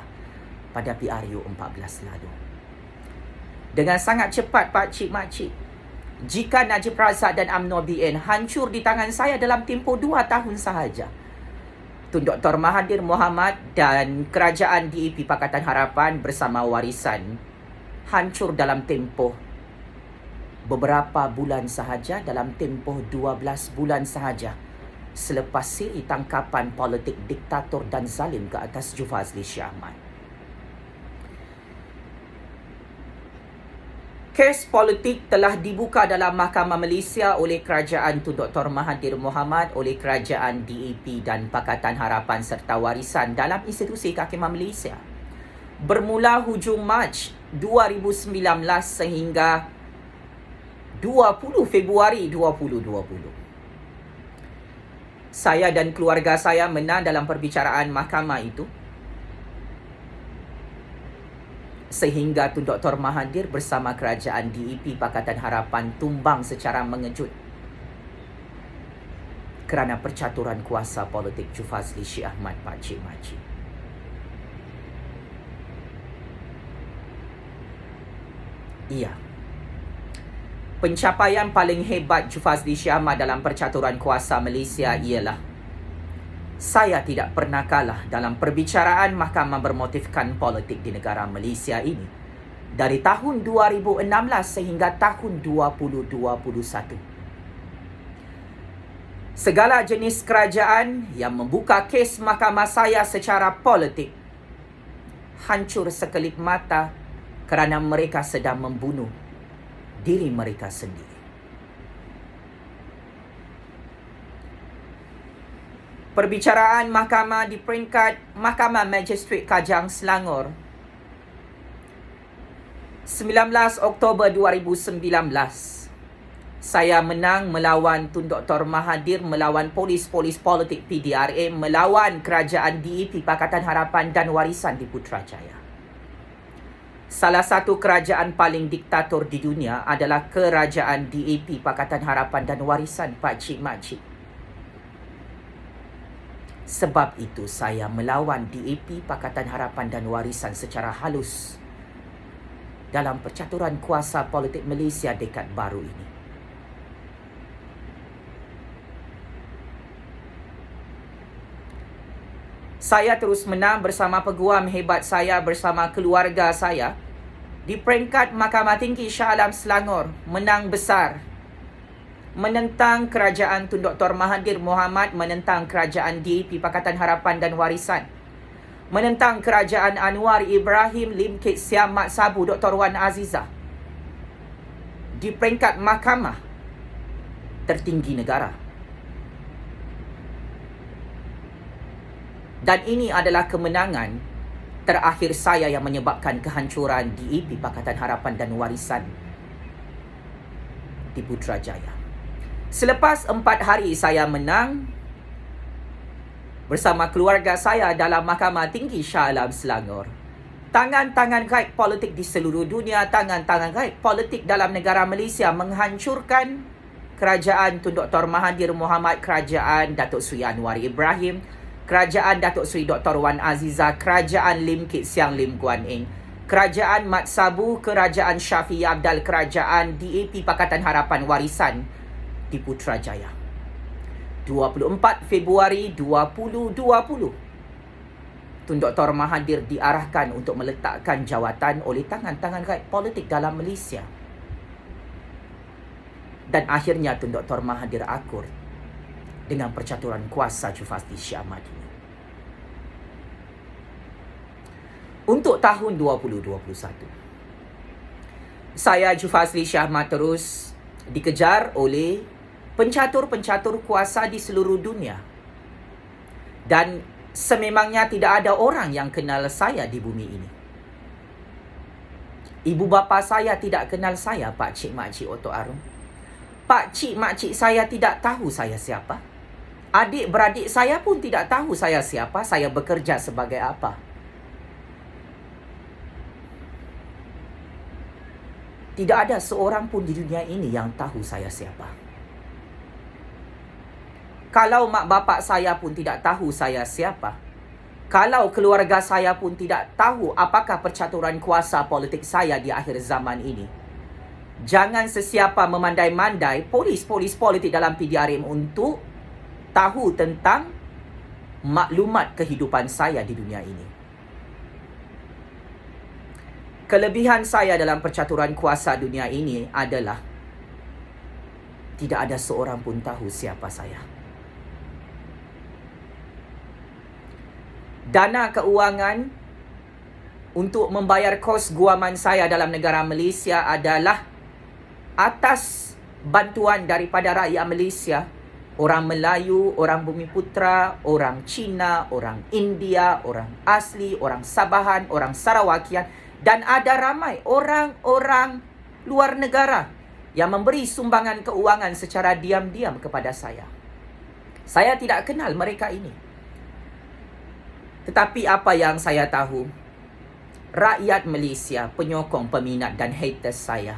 S1: pada PRU 14 lalu. Dengan sangat cepat, pakcik makcik, jika Najib Razak dan UMNO BN hancur di tangan saya dalam tempoh 2 tahun sahaja, Tun Dr. Mahathir Mohamad dan kerajaan DAP Pakatan Harapan bersama Warisan hancur dalam tempoh beberapa bulan sahaja, dalam tempoh 12 bulan sahaja, selepas siri tangkapan politik diktator dan zalim ke atas Jufazli Syed Ahmad. Kes politik telah dibuka dalam Mahkamah Malaysia oleh kerajaan Tun Dr. Mahathir Mohamad, oleh kerajaan DAP dan Pakatan Harapan serta Warisan dalam institusi kehakiman Malaysia. Bermula hujung Mac 2019 sehingga 20 Februari 2020. Saya dan keluarga saya menang dalam perbicaraan mahkamah itu, sehingga Tun Dr. Mahathir bersama kerajaan DAP Pakatan Harapan tumbang secara mengejut kerana percaturan kuasa politik Jufazli Syed Ahmad, pakcik makcik. Iya, pencapaian paling hebat Jufazli Syed Ahmad dalam percaturan kuasa Malaysia ialah saya tidak pernah kalah dalam perbicaraan mahkamah bermotifkan politik di negara Malaysia ini dari tahun 2016 sehingga tahun 2021. Segala jenis kerajaan yang membuka kes mahkamah saya secara politik hancur sekelip mata kerana mereka sedang membunuh diri mereka sendiri. Perbicaraan mahkamah di peringkat Mahkamah Magistrate Kajang Selangor 19 Oktober 2019. Saya menang melawan Tun Dr. Mahathir, melawan polis-polis politik PDRA, melawan kerajaan DAP Pakatan Harapan dan Warisan di Putrajaya. Salah satu kerajaan paling diktator di dunia adalah kerajaan DAP Pakatan Harapan dan Warisan Pakcik Makcik. Sebab itu saya melawan DAP Pakatan Harapan dan Warisan secara halus dalam percaturan kuasa politik Malaysia dekad baru ini. Saya terus menang bersama peguam hebat saya, bersama keluarga saya di peringkat Mahkamah Tinggi Shah Alam Selangor, menang besar menentang kerajaan Tun Dr. Mahathir Mohamad, menentang kerajaan DAP Pakatan Harapan dan Warisan, menentang kerajaan Anwar Ibrahim, Lim Kit Siam, Mat Sabu, Dr. Wan Azizah di peringkat mahkamah tertinggi negara. Dan ini adalah kemenangan terakhir saya yang menyebabkan kehancuran DAP Pakatan Harapan dan Warisan di Putrajaya. Selepas 4 hari saya menang bersama keluarga saya dalam Mahkamah Tinggi Shah Alam Selangor, tangan-tangan gaib politik di seluruh dunia, tangan-tangan gaib politik dalam negara Malaysia menghancurkan kerajaan Tun Dr. Mahathir Mohamad, kerajaan Datuk Seri Anwar Ibrahim, kerajaan Datuk Seri Dr. Wan Azizah, kerajaan Lim Kit Siang Lim Guan Eng, kerajaan Mat Sabu, kerajaan Syafiee Abdal, kerajaan DAP Pakatan Harapan Warisan di Putrajaya. 24 Februari 2020, Tun Dr. Mahathir diarahkan untuk meletakkan jawatan oleh tangan-tangan gaib politik dalam Malaysia. Dan akhirnya Tun Dr. Mahathir akur dengan percaturan kuasa Jufazli Shah Ahmad ini. Untuk tahun 2021, saya Jufazli Shah Ahmad terus dikejar oleh pencatur-pencatur kuasa di seluruh dunia. Dan sememangnya tidak ada orang yang kenal saya di bumi ini. Ibu bapa saya tidak kenal saya, Pakcik Makcik Oto Arung. Pakcik Makcik saya tidak tahu saya siapa. Adik-beradik saya pun tidak tahu saya siapa, saya bekerja sebagai apa. Tidak ada seorang pun di dunia ini yang tahu saya siapa. Kalau mak bapak saya pun tidak tahu saya siapa, kalau keluarga saya pun tidak tahu apakah percaturan kuasa politik saya di akhir zaman ini, jangan sesiapa memandai-mandai polis-polis politik dalam PDRM untuk tahu tentang maklumat kehidupan saya di dunia ini. Kelebihan saya dalam percaturan kuasa dunia ini adalah tidak ada seorang pun tahu siapa saya. Dana keuangan untuk membayar kos guaman saya dalam negara Malaysia adalah atas bantuan daripada rakyat Malaysia, orang Melayu, orang Bumiputra, orang Cina, orang India, orang asli, orang Sabahan, orang Sarawakian, dan ada ramai orang-orang luar negara yang memberi sumbangan keuangan secara diam-diam kepada saya. Saya tidak kenal mereka ini. Tetapi apa yang saya tahu, rakyat Malaysia, penyokong, peminat dan haters saya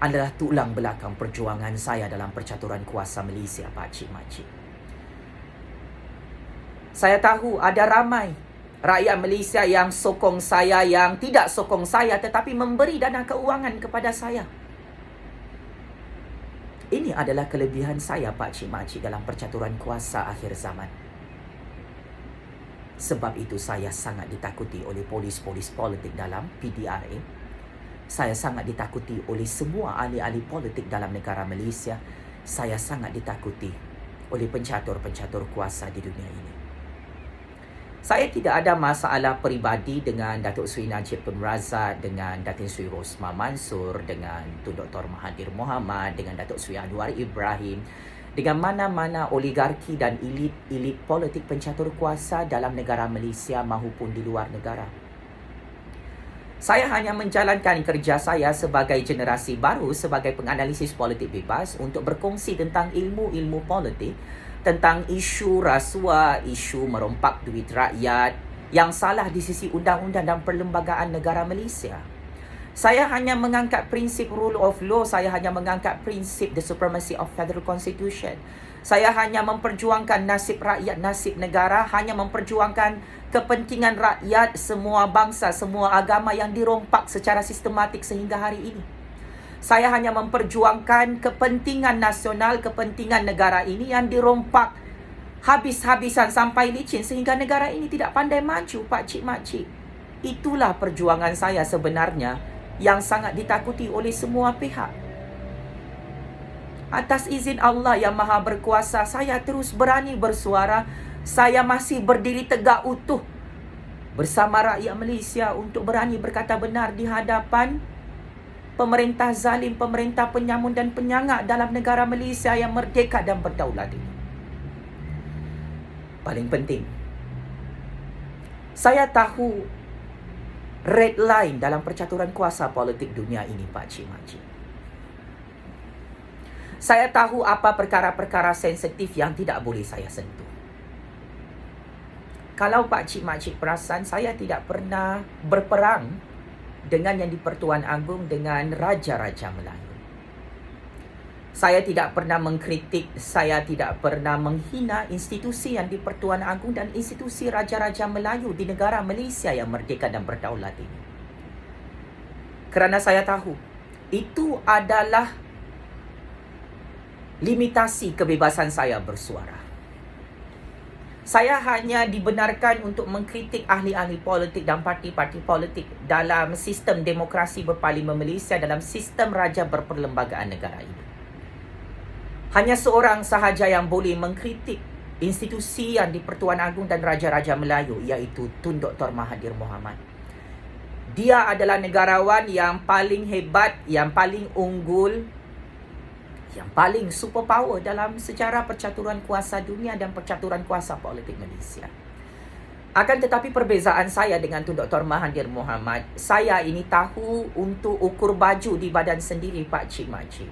S1: adalah tulang belakang perjuangan saya dalam percaturan kuasa Malaysia, Pakcik Makcik. Saya tahu ada ramai rakyat Malaysia yang sokong saya, yang tidak sokong saya tetapi memberi dana keuangan kepada saya. Ini adalah kelebihan saya, Pakcik Makcik, dalam percaturan kuasa akhir zaman. Sebab itu saya sangat ditakuti oleh polis-polis politik dalam PDRA. Saya sangat ditakuti oleh semua ahli-ahli politik dalam negara Malaysia. Saya sangat ditakuti oleh pencatur-pencatur kuasa di dunia ini. Saya tidak ada masalah peribadi dengan Datuk Seri Najib Tun Razak, dengan Datin Seri Rosmah Mansor, dengan Tun Dr. Mahathir Mohamad, dengan Datuk Seri Anwar Ibrahim, dengan mana-mana oligarki dan elit politik pencatur kuasa dalam negara Malaysia maupun di luar negara. Saya hanya menjalankan kerja saya sebagai generasi baru, sebagai penganalisis politik bebas untuk berkongsi tentang ilmu-ilmu politik, tentang isu rasuah, isu merompak duit rakyat yang salah di sisi undang-undang dan perlembagaan negara Malaysia. Saya hanya mengangkat prinsip rule of law, saya hanya mengangkat prinsip the supremacy of federal constitution. Saya hanya memperjuangkan nasib rakyat, nasib negara, hanya memperjuangkan kepentingan rakyat, semua bangsa, semua agama yang dirompak secara sistematik sehingga hari ini. Saya hanya memperjuangkan kepentingan nasional, kepentingan negara ini yang dirompak habis-habisan sampai licin sehingga negara ini tidak pandai maju, pakcik-makcik. Itulah perjuangan saya sebenarnya yang sangat ditakuti oleh semua pihak. Atas izin Allah yang Maha Berkuasa, saya terus berani bersuara. Saya masih berdiri tegak utuh bersama rakyat Malaysia untuk berani berkata benar di hadapan pemerintah zalim, pemerintah penyamun dan penyangak dalam negara Malaysia yang merdeka dan berdaulat ini. Paling penting, saya tahu red line dalam percaturan kuasa politik dunia ini, pakcik-makcik. Saya tahu apa perkara-perkara sensitif yang tidak boleh saya sentuh. Kalau pakcik-makcik perasan, saya tidak pernah berperang dengan yang di Pertuan Agong dengan Raja-Raja Melayu. Saya tidak pernah mengkritik, saya tidak pernah menghina institusi yang di Pertuan Agong dan institusi Raja-Raja Melayu di negara Malaysia yang merdeka dan berdaulat ini. Kerana saya tahu, itu adalah limitasi kebebasan saya bersuara. Saya hanya dibenarkan untuk mengkritik ahli-ahli politik dan parti-parti politik dalam sistem demokrasi berparlimen Malaysia, dalam sistem raja berperlembagaan negara ini. Hanya seorang sahaja yang boleh mengkritik institusi yang di Pertuan Agong dan Raja-Raja Melayu, iaitu Tun Dr. Mahathir Mohamad. Dia adalah negarawan yang paling hebat, yang paling unggul, yang paling superpower dalam sejarah percaturan kuasa dunia dan percaturan kuasa politik Malaysia. Akan tetapi perbezaan saya dengan Tun Dr. Mahathir Mohamad, saya ini tahu untuk ukur baju di badan sendiri, pakcik-makcik.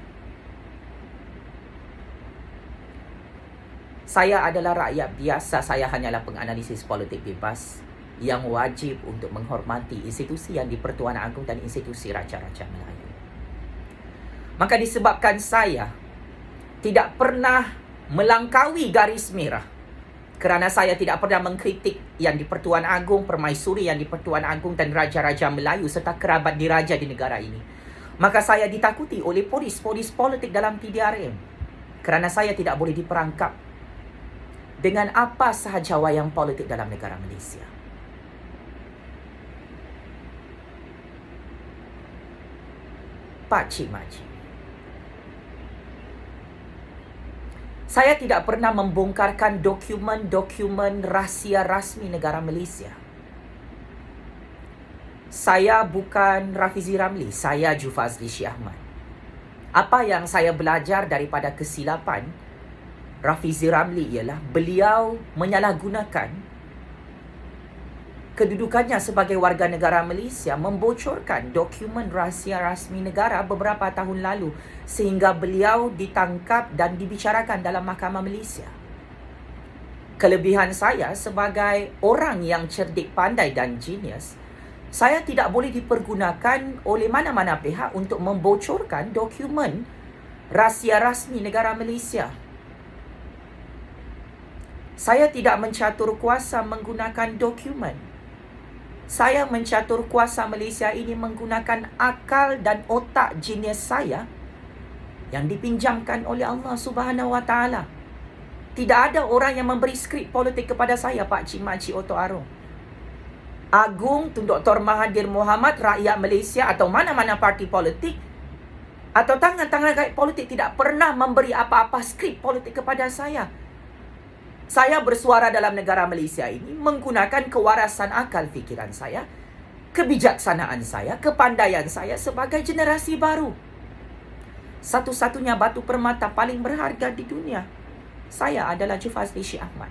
S1: Saya adalah rakyat biasa, saya hanyalah penganalisis politik bebas yang wajib untuk menghormati institusi yang di Pertuan Agong dan institusi Raja-Raja Melayu. Maka disebabkan saya tidak pernah melangkaui garis merah, kerana saya tidak pernah mengkritik yang di Pertuan Agong, permaisuri yang di Pertuan Agong dan Raja-Raja Melayu serta kerabat diraja di negara ini, maka saya ditakuti oleh polis politik dalam PDRM, kerana saya tidak boleh diperangkap dengan apa sahaja wayang politik dalam negara Malaysia. Pakcik-makcik, saya tidak pernah membongkarkan dokumen-dokumen rahsia rasmi negara Malaysia. Saya bukan Rafizi Ramli, saya Jufazli Syih Ahmad. Apa yang saya belajar daripada kesilapan Rafizi Ramli ialah beliau menyalahgunakan kedudukannya sebagai warga negara Malaysia, membocorkan dokumen rahsia rasmi negara beberapa tahun lalu sehingga beliau ditangkap dan dibicarakan dalam Mahkamah Malaysia. Kelebihan saya sebagai orang yang cerdik, pandai dan genius, saya tidak boleh dipergunakan oleh mana-mana pihak untuk membocorkan dokumen rahsia rasmi negara Malaysia. Saya tidak mencatur kuasa menggunakan dokumen. Saya mencatur kuasa Malaysia ini menggunakan akal dan otak genius saya yang dipinjamkan oleh Allah Subhanahu Wa Taala. Tidak ada orang yang memberi skrip politik kepada saya, pakcik-makcik Oto Arong. Agung, Tun Dr. Mahathir Mohamad, rakyat Malaysia atau mana-mana parti politik atau tangan-tangan gaib politik tidak pernah memberi apa-apa skrip politik kepada saya. Saya bersuara dalam negara Malaysia ini menggunakan kewarasan akal fikiran saya, kebijaksanaan saya, kepandaian saya sebagai generasi baru. Satu-satunya batu permata paling berharga di dunia, saya adalah Jufazli Syekh Ahmad.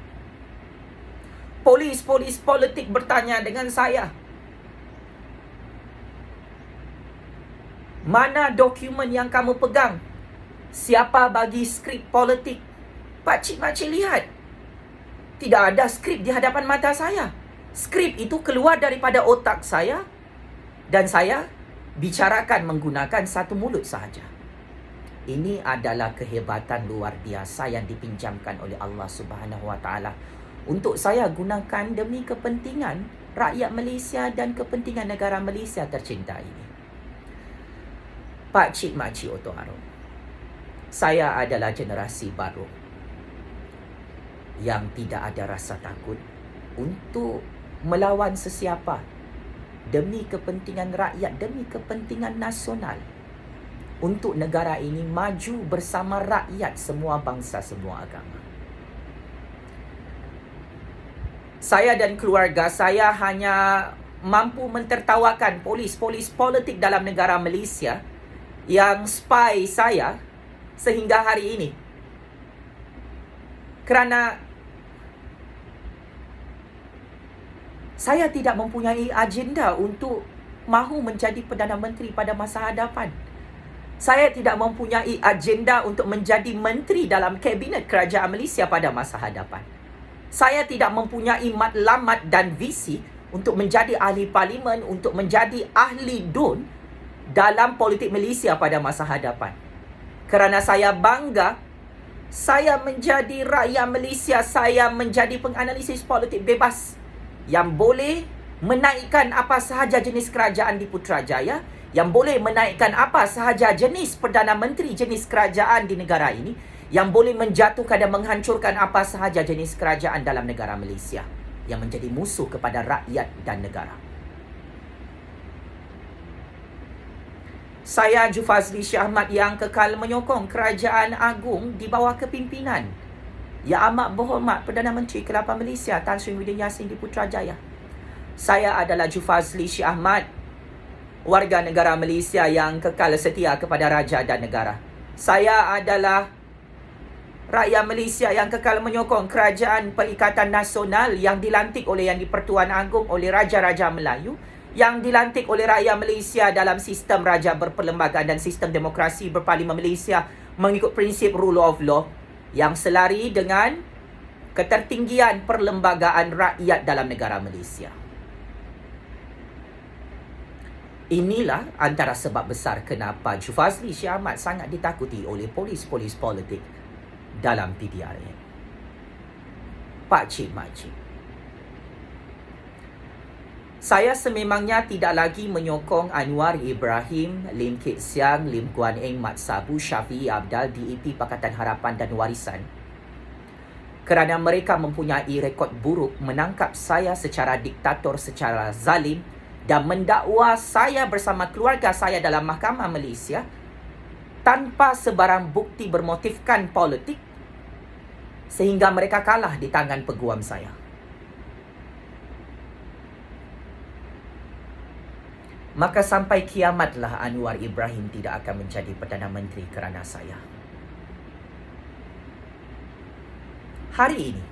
S1: Polis politik bertanya dengan saya, mana dokumen yang kamu pegang? Siapa bagi skrip politik? Pakcik-makcik lihat, tidak ada skrip di hadapan mata saya. Skrip itu keluar daripada otak saya dan saya bicarakan menggunakan satu mulut sahaja. Ini adalah kehebatan luar biasa yang dipinjamkan oleh Allah Subhanahu Wa Taala untuk saya gunakan demi kepentingan rakyat Malaysia dan kepentingan negara Malaysia tercinta ini. Pakcik makcik Oto Arong, saya adalah generasi baru yang tidak ada rasa takut untuk melawan sesiapa demi kepentingan rakyat, demi kepentingan nasional, untuk negara ini maju bersama rakyat semua bangsa, semua agama. Saya dan keluarga saya hanya mampu mentertawakan polis politik dalam negara Malaysia yang spy saya sehingga hari ini. Kerana saya tidak mempunyai agenda untuk mahu menjadi Perdana Menteri pada masa hadapan. Saya tidak mempunyai agenda untuk menjadi menteri dalam kabinet kerajaan Malaysia pada masa hadapan. Saya tidak mempunyai matlamat dan visi untuk menjadi ahli parlimen, untuk menjadi ahli DUN dalam politik Malaysia pada masa hadapan. Kerana saya bangga, saya menjadi rakyat Malaysia, saya menjadi penganalisis politik bebas yang boleh menaikkan apa sahaja jenis kerajaan di Putrajaya, yang boleh menaikkan apa sahaja jenis Perdana Menteri, jenis kerajaan di negara ini, yang boleh menjatuhkan dan menghancurkan apa sahaja jenis kerajaan dalam negara Malaysia yang menjadi musuh kepada rakyat dan negara. Saya Jufazli Syekh Ahmad yang kekal menyokong kerajaan agung di bawah kepimpinan Yang Amat Berhormat Perdana Menteri ke-8 Malaysia Tan Sri Muhyiddin Yassin di Putrajaya. Saya adalah Jufazli Syekh Ahmad, warga negara Malaysia yang kekal setia kepada raja dan negara. Saya adalah rakyat Malaysia yang kekal menyokong kerajaan perikatan nasional yang dilantik oleh Yang di-Pertuan Agong oleh Raja-Raja Melayu, yang dilantik oleh rakyat Malaysia dalam sistem raja berperlembagaan dan sistem demokrasi berparlimen Malaysia mengikut prinsip rule of law yang selari dengan ketertinggian perlembagaan rakyat dalam negara Malaysia. Inilah antara sebab besar kenapa Jufazli Syekh Ahmad sangat ditakuti oleh polis politik dalam PDRM. Pakcik makcik, saya sememangnya tidak lagi menyokong Anwar Ibrahim, Lim Kit Siang, Lim Guan Eng, Mat Sabu, Syafiee Abdal, DAP Pakatan Harapan dan Warisan, kerana mereka mempunyai rekod buruk menangkap saya secara diktator, secara zalim dan mendakwa saya bersama keluarga saya dalam Mahkamah Malaysia tanpa sebarang bukti bermotifkan politik, sehingga mereka kalah di tangan peguam saya. Maka sampai kiamatlah Anwar Ibrahim tidak akan menjadi Perdana Menteri kerana saya. Hari ini,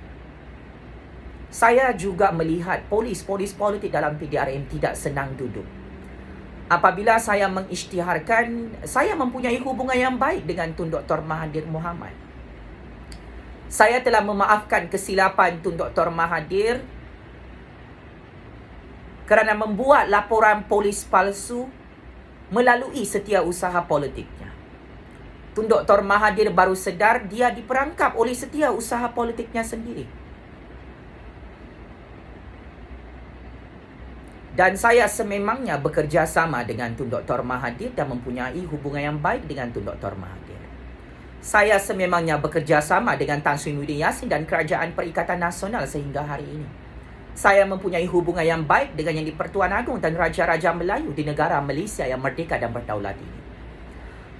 S1: saya juga melihat polis politik dalam PDRM tidak senang duduk. Apabila saya mengisytiharkan, saya mempunyai hubungan yang baik dengan Tun Dr. Mahathir Mohamad. Saya telah memaafkan kesilapan Tun Dr. Mahathir kerana membuat laporan polis palsu melalui setiausaha politiknya. Tun Dr. Mahathir baru sedar dia diperangkap oleh setiausaha politiknya sendiri. Dan saya sememangnya bekerja sama dengan Tun Dr. Mahathir dan mempunyai hubungan yang baik dengan Tun Dr. Mahathir. Saya sememangnya bekerja sama dengan Tan Sri Muhyiddin Yassin dan Kerajaan Perikatan Nasional sehingga hari ini. Saya mempunyai hubungan yang baik dengan Yang di-Pertuan Agong dan Raja-Raja Melayu di negara Malaysia yang merdeka dan berdaulat ini.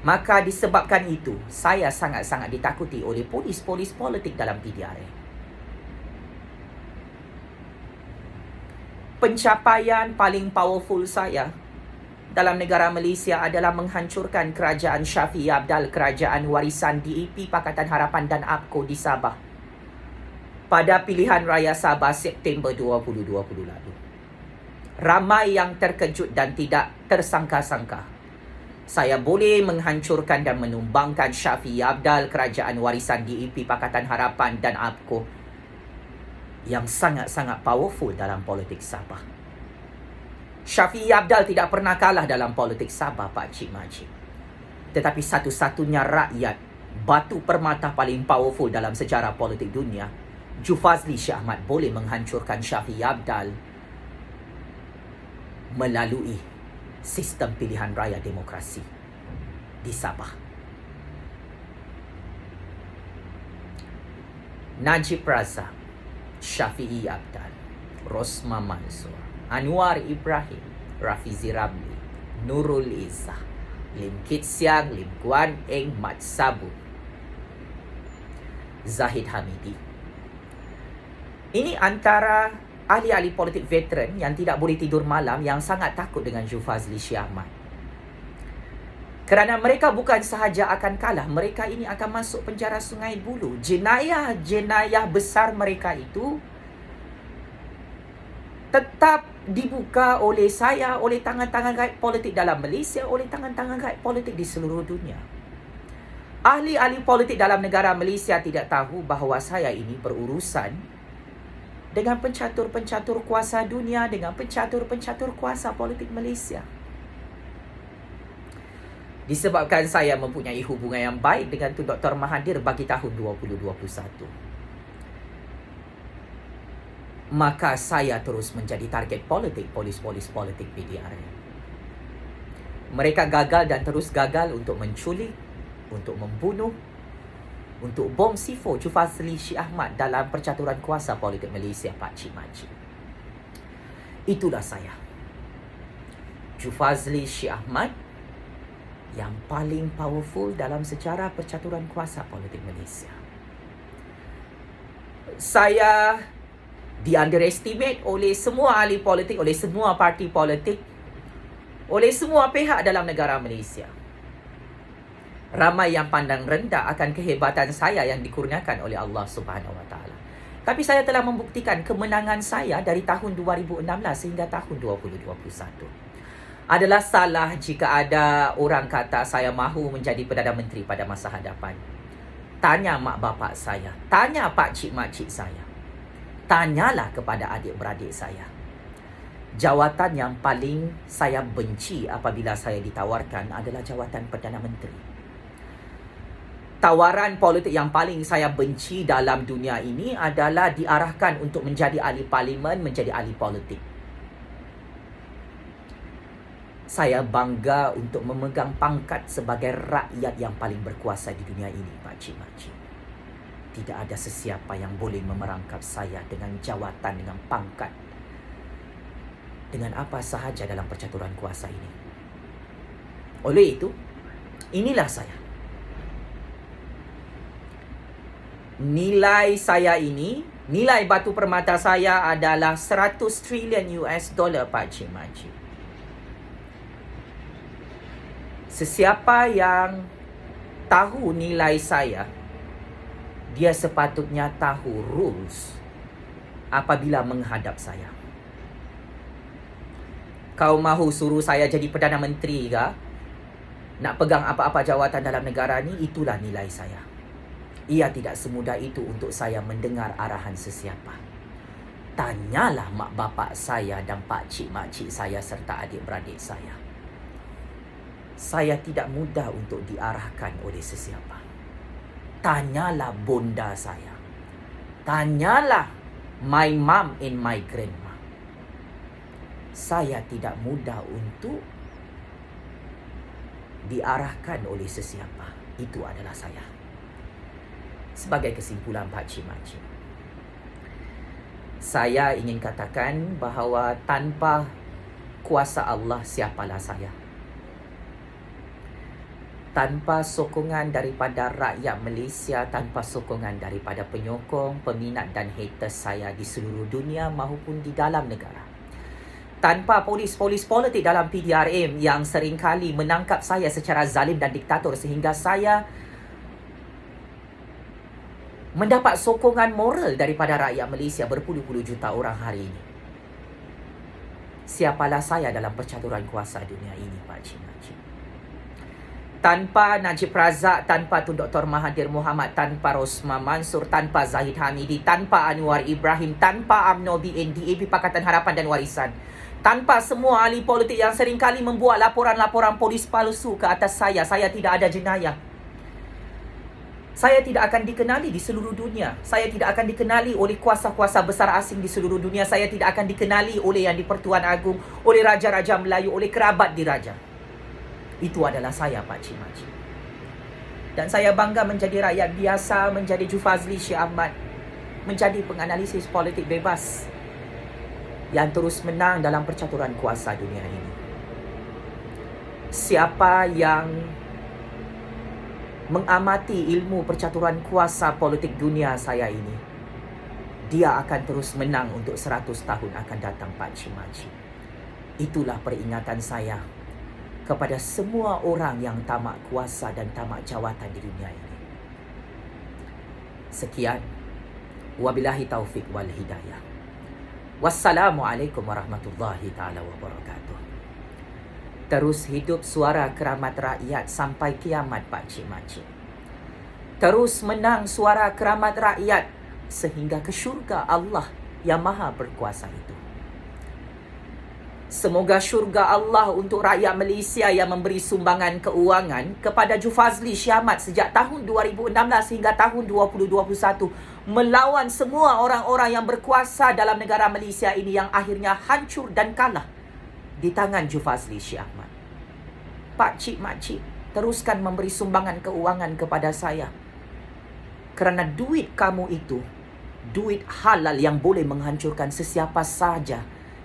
S1: Maka disebabkan itu, saya sangat-sangat ditakuti oleh polis-polis politik dalam PDRN. Pencapaian paling powerful saya dalam negara Malaysia adalah menghancurkan kerajaan Syafiee Abdal, kerajaan warisan DAP Pakatan Harapan dan APCO di Sabah pada pilihan raya Sabah September 2020 lalu. Ramai yang terkejut dan tidak tersangka-sangka saya boleh menghancurkan dan menumbangkan Syafiee Abdal, kerajaan warisan DAP Pakatan Harapan dan APCO yang sangat-sangat powerful dalam politik Sabah. Syafiee Abdal tidak pernah kalah dalam politik Sabah, Pak Cik Makcik. Tetapi satu-satunya rakyat batu permata paling powerful dalam sejarah politik dunia, Jufazli Syed Ahmad, boleh menghancurkan Syafiee Abdal melalui sistem pilihan raya demokrasi di Sabah. Najib Razak, Syafiee Abdal, Rosma Mansor, Anwar Ibrahim, Rafizi Ramli, Nurul Izzah, Lim Kit Siang, Lim Guan Eng, Mat Sabun, Zahid Hamidi. Ini antara ahli-ahli politik veteran yang tidak boleh tidur malam, yang sangat takut dengan Jufazli Syed Ahmad. Kerana mereka bukan sahaja akan kalah, mereka ini akan masuk penjara Sungai Buloh. Jenayah besar mereka itu tetap dibuka oleh saya, oleh tangan-tangan gaib politik dalam Malaysia, oleh tangan-tangan gaib politik di seluruh dunia. Ahli-ahli politik dalam negara Malaysia tidak tahu bahawa saya ini berurusan dengan pencatur-pencatur kuasa dunia, dengan pencatur-pencatur kuasa politik Malaysia. Disebabkan saya mempunyai hubungan yang baik dengan Tun Dr. Mahathir bagi tahun 2021, maka saya terus menjadi target politik polis-polis politik PDRN. Mereka gagal dan terus gagal untuk menculik, untuk membunuh, untuk bom C4 Jufazli Syed Ahmad dalam percaturan kuasa politik Malaysia, Pak Cik Makcik. Itulah saya, Jufazli Syed Ahmad, yang paling powerful dalam sejarah percaturan kuasa politik Malaysia. Saya di-underestimate oleh semua ahli politik, oleh semua parti politik, oleh semua pihak dalam negara Malaysia. Ramai yang pandang rendah akan kehebatan saya yang dikurniakan oleh Allah Subhanahu Wa Taala. Tapi saya telah membuktikan kemenangan saya dari tahun 2016 sehingga tahun 2021. Adalah salah jika ada orang kata saya mahu menjadi Perdana Menteri pada masa hadapan. Tanya mak bapak saya, tanya pak cik makcik saya, tanyalah kepada adik-beradik saya. Jawatan yang paling saya benci apabila saya ditawarkan adalah jawatan Perdana Menteri. Tawaran politik yang paling saya benci dalam dunia ini adalah diarahkan untuk menjadi ahli parlimen, menjadi ahli politik. Saya bangga untuk memegang pangkat sebagai rakyat yang paling berkuasa di dunia ini, Pak Cik Makcik. Tidak ada sesiapa yang boleh memerangkap saya dengan jawatan, dengan pangkat, dengan apa sahaja dalam percaturan kuasa ini. Oleh itu, inilah saya. Nilai saya ini, nilai batu permata saya adalah 100 trilion US dollar, Pak Cik Makcik. Sesiapa yang tahu nilai saya, dia sepatutnya tahu rules apabila menghadap saya. Kau mahu suruh saya jadi Perdana Menteri ke? Nak pegang apa-apa jawatan dalam negara ni, itulah nilai saya. Ia tidak semudah itu untuk saya mendengar arahan sesiapa. Tanyalah mak bapak saya dan pak cik makcik saya serta adik-beradik saya. Saya tidak mudah untuk diarahkan oleh sesiapa. Tanyalah bonda saya. Tanyalah my mom and my grandma. Saya tidak mudah untuk diarahkan oleh sesiapa. Itu adalah saya. Sebagai kesimpulan, Pak Cik Makcik, Saya ingin katakan bahawa tanpa kuasa Allah, siapalah saya? Tanpa sokongan daripada rakyat Malaysia, tanpa sokongan daripada penyokong, peminat dan haters saya di seluruh dunia maupun di dalam negara. Tanpa polis-polis politik dalam PDRM yang seringkali menangkap saya secara zalim dan diktator sehingga saya mendapat sokongan moral daripada rakyat Malaysia berpuluh-puluh juta orang hari ini. Siapalah saya dalam percaturan kuasa dunia ini, Pak Cik Najib? Tanpa Najib Razak, tanpa Tun Dr. Mahathir Mohamad, tanpa Rosmah Mansur, tanpa Zahid Hamidi, tanpa Anwar Ibrahim, tanpa UMNO, BNDAP, Pakatan Harapan dan Warisan, tanpa semua ahli politik yang seringkali membuat laporan-laporan polis palsu ke atas saya tidak ada jenayah. Saya tidak akan dikenali di seluruh dunia. Saya tidak akan dikenali oleh kuasa-kuasa besar asing di seluruh dunia. Saya tidak akan dikenali oleh Yang di-Pertuan Agong, oleh Raja-Raja Melayu, oleh kerabat diraja. Itu adalah saya, Pak Cik Najib. Dan saya bangga menjadi rakyat biasa, menjadi Jufazli Syekh Ahmad, menjadi penganalisis politik bebas yang terus menang dalam percaturan kuasa dunia ini. Siapa yang mengamati ilmu percaturan kuasa politik dunia saya ini, dia akan terus menang untuk 100 tahun akan datang, Pak Cik Najib. Itulah peringatan saya kepada semua orang yang tamak kuasa dan tamak jawatan di dunia ini. Sekian. Wabillahi taufik wal hidayah. Wassalamualaikum warahmatullahi ta'ala wabarakatuh. Terus hidup suara keramat rakyat sampai kiamat, Pak Cik Najib. Terus menang suara keramat rakyat sehingga ke syurga Allah yang maha berkuasa itu. Semoga syurga Allah untuk rakyat Malaysia yang memberi sumbangan keuangan kepada Jufazli Syekh Ahmad sejak tahun 2016 hingga tahun 2021 melawan semua orang-orang yang berkuasa dalam negara Malaysia ini yang akhirnya hancur dan kalah di tangan Jufazli Syekh Ahmad. Pak Cik Makcik, teruskan memberi sumbangan keuangan kepada saya. Kerana duit kamu itu, duit halal yang boleh menghancurkan sesiapa saja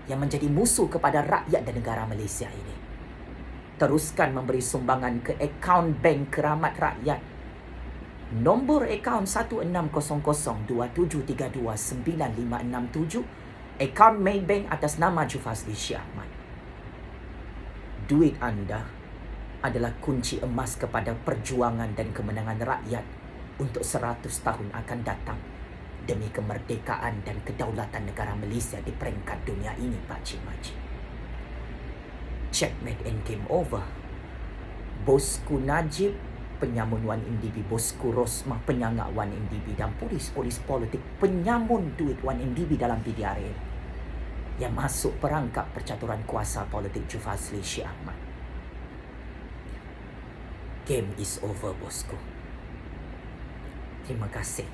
S1: yang menjadi musuh kepada rakyat dan negara Malaysia ini. Teruskan memberi sumbangan ke akaun bank Keramat Rakyat. Nombor akaun 160027329567, akaun Maybank atas nama Jufazli Syekh Ahmad. Duit anda adalah kunci emas kepada perjuangan dan kemenangan rakyat untuk 100 tahun akan datang demi kemerdekaan dan kedaulatan negara Malaysia di peringkat dunia ini, Pak Cik Najib. Checkmate and game over. Bosku Najib, penyamun 1MDB, bosku Rosmah, penyangak 1MDB, dan polis-polis politik penyamun duit 1MDB dalam PDRM yang masuk perangkap percaturan kuasa politik Jufazli Syekh Ahmad. Game is over, bosku. Terima kasih.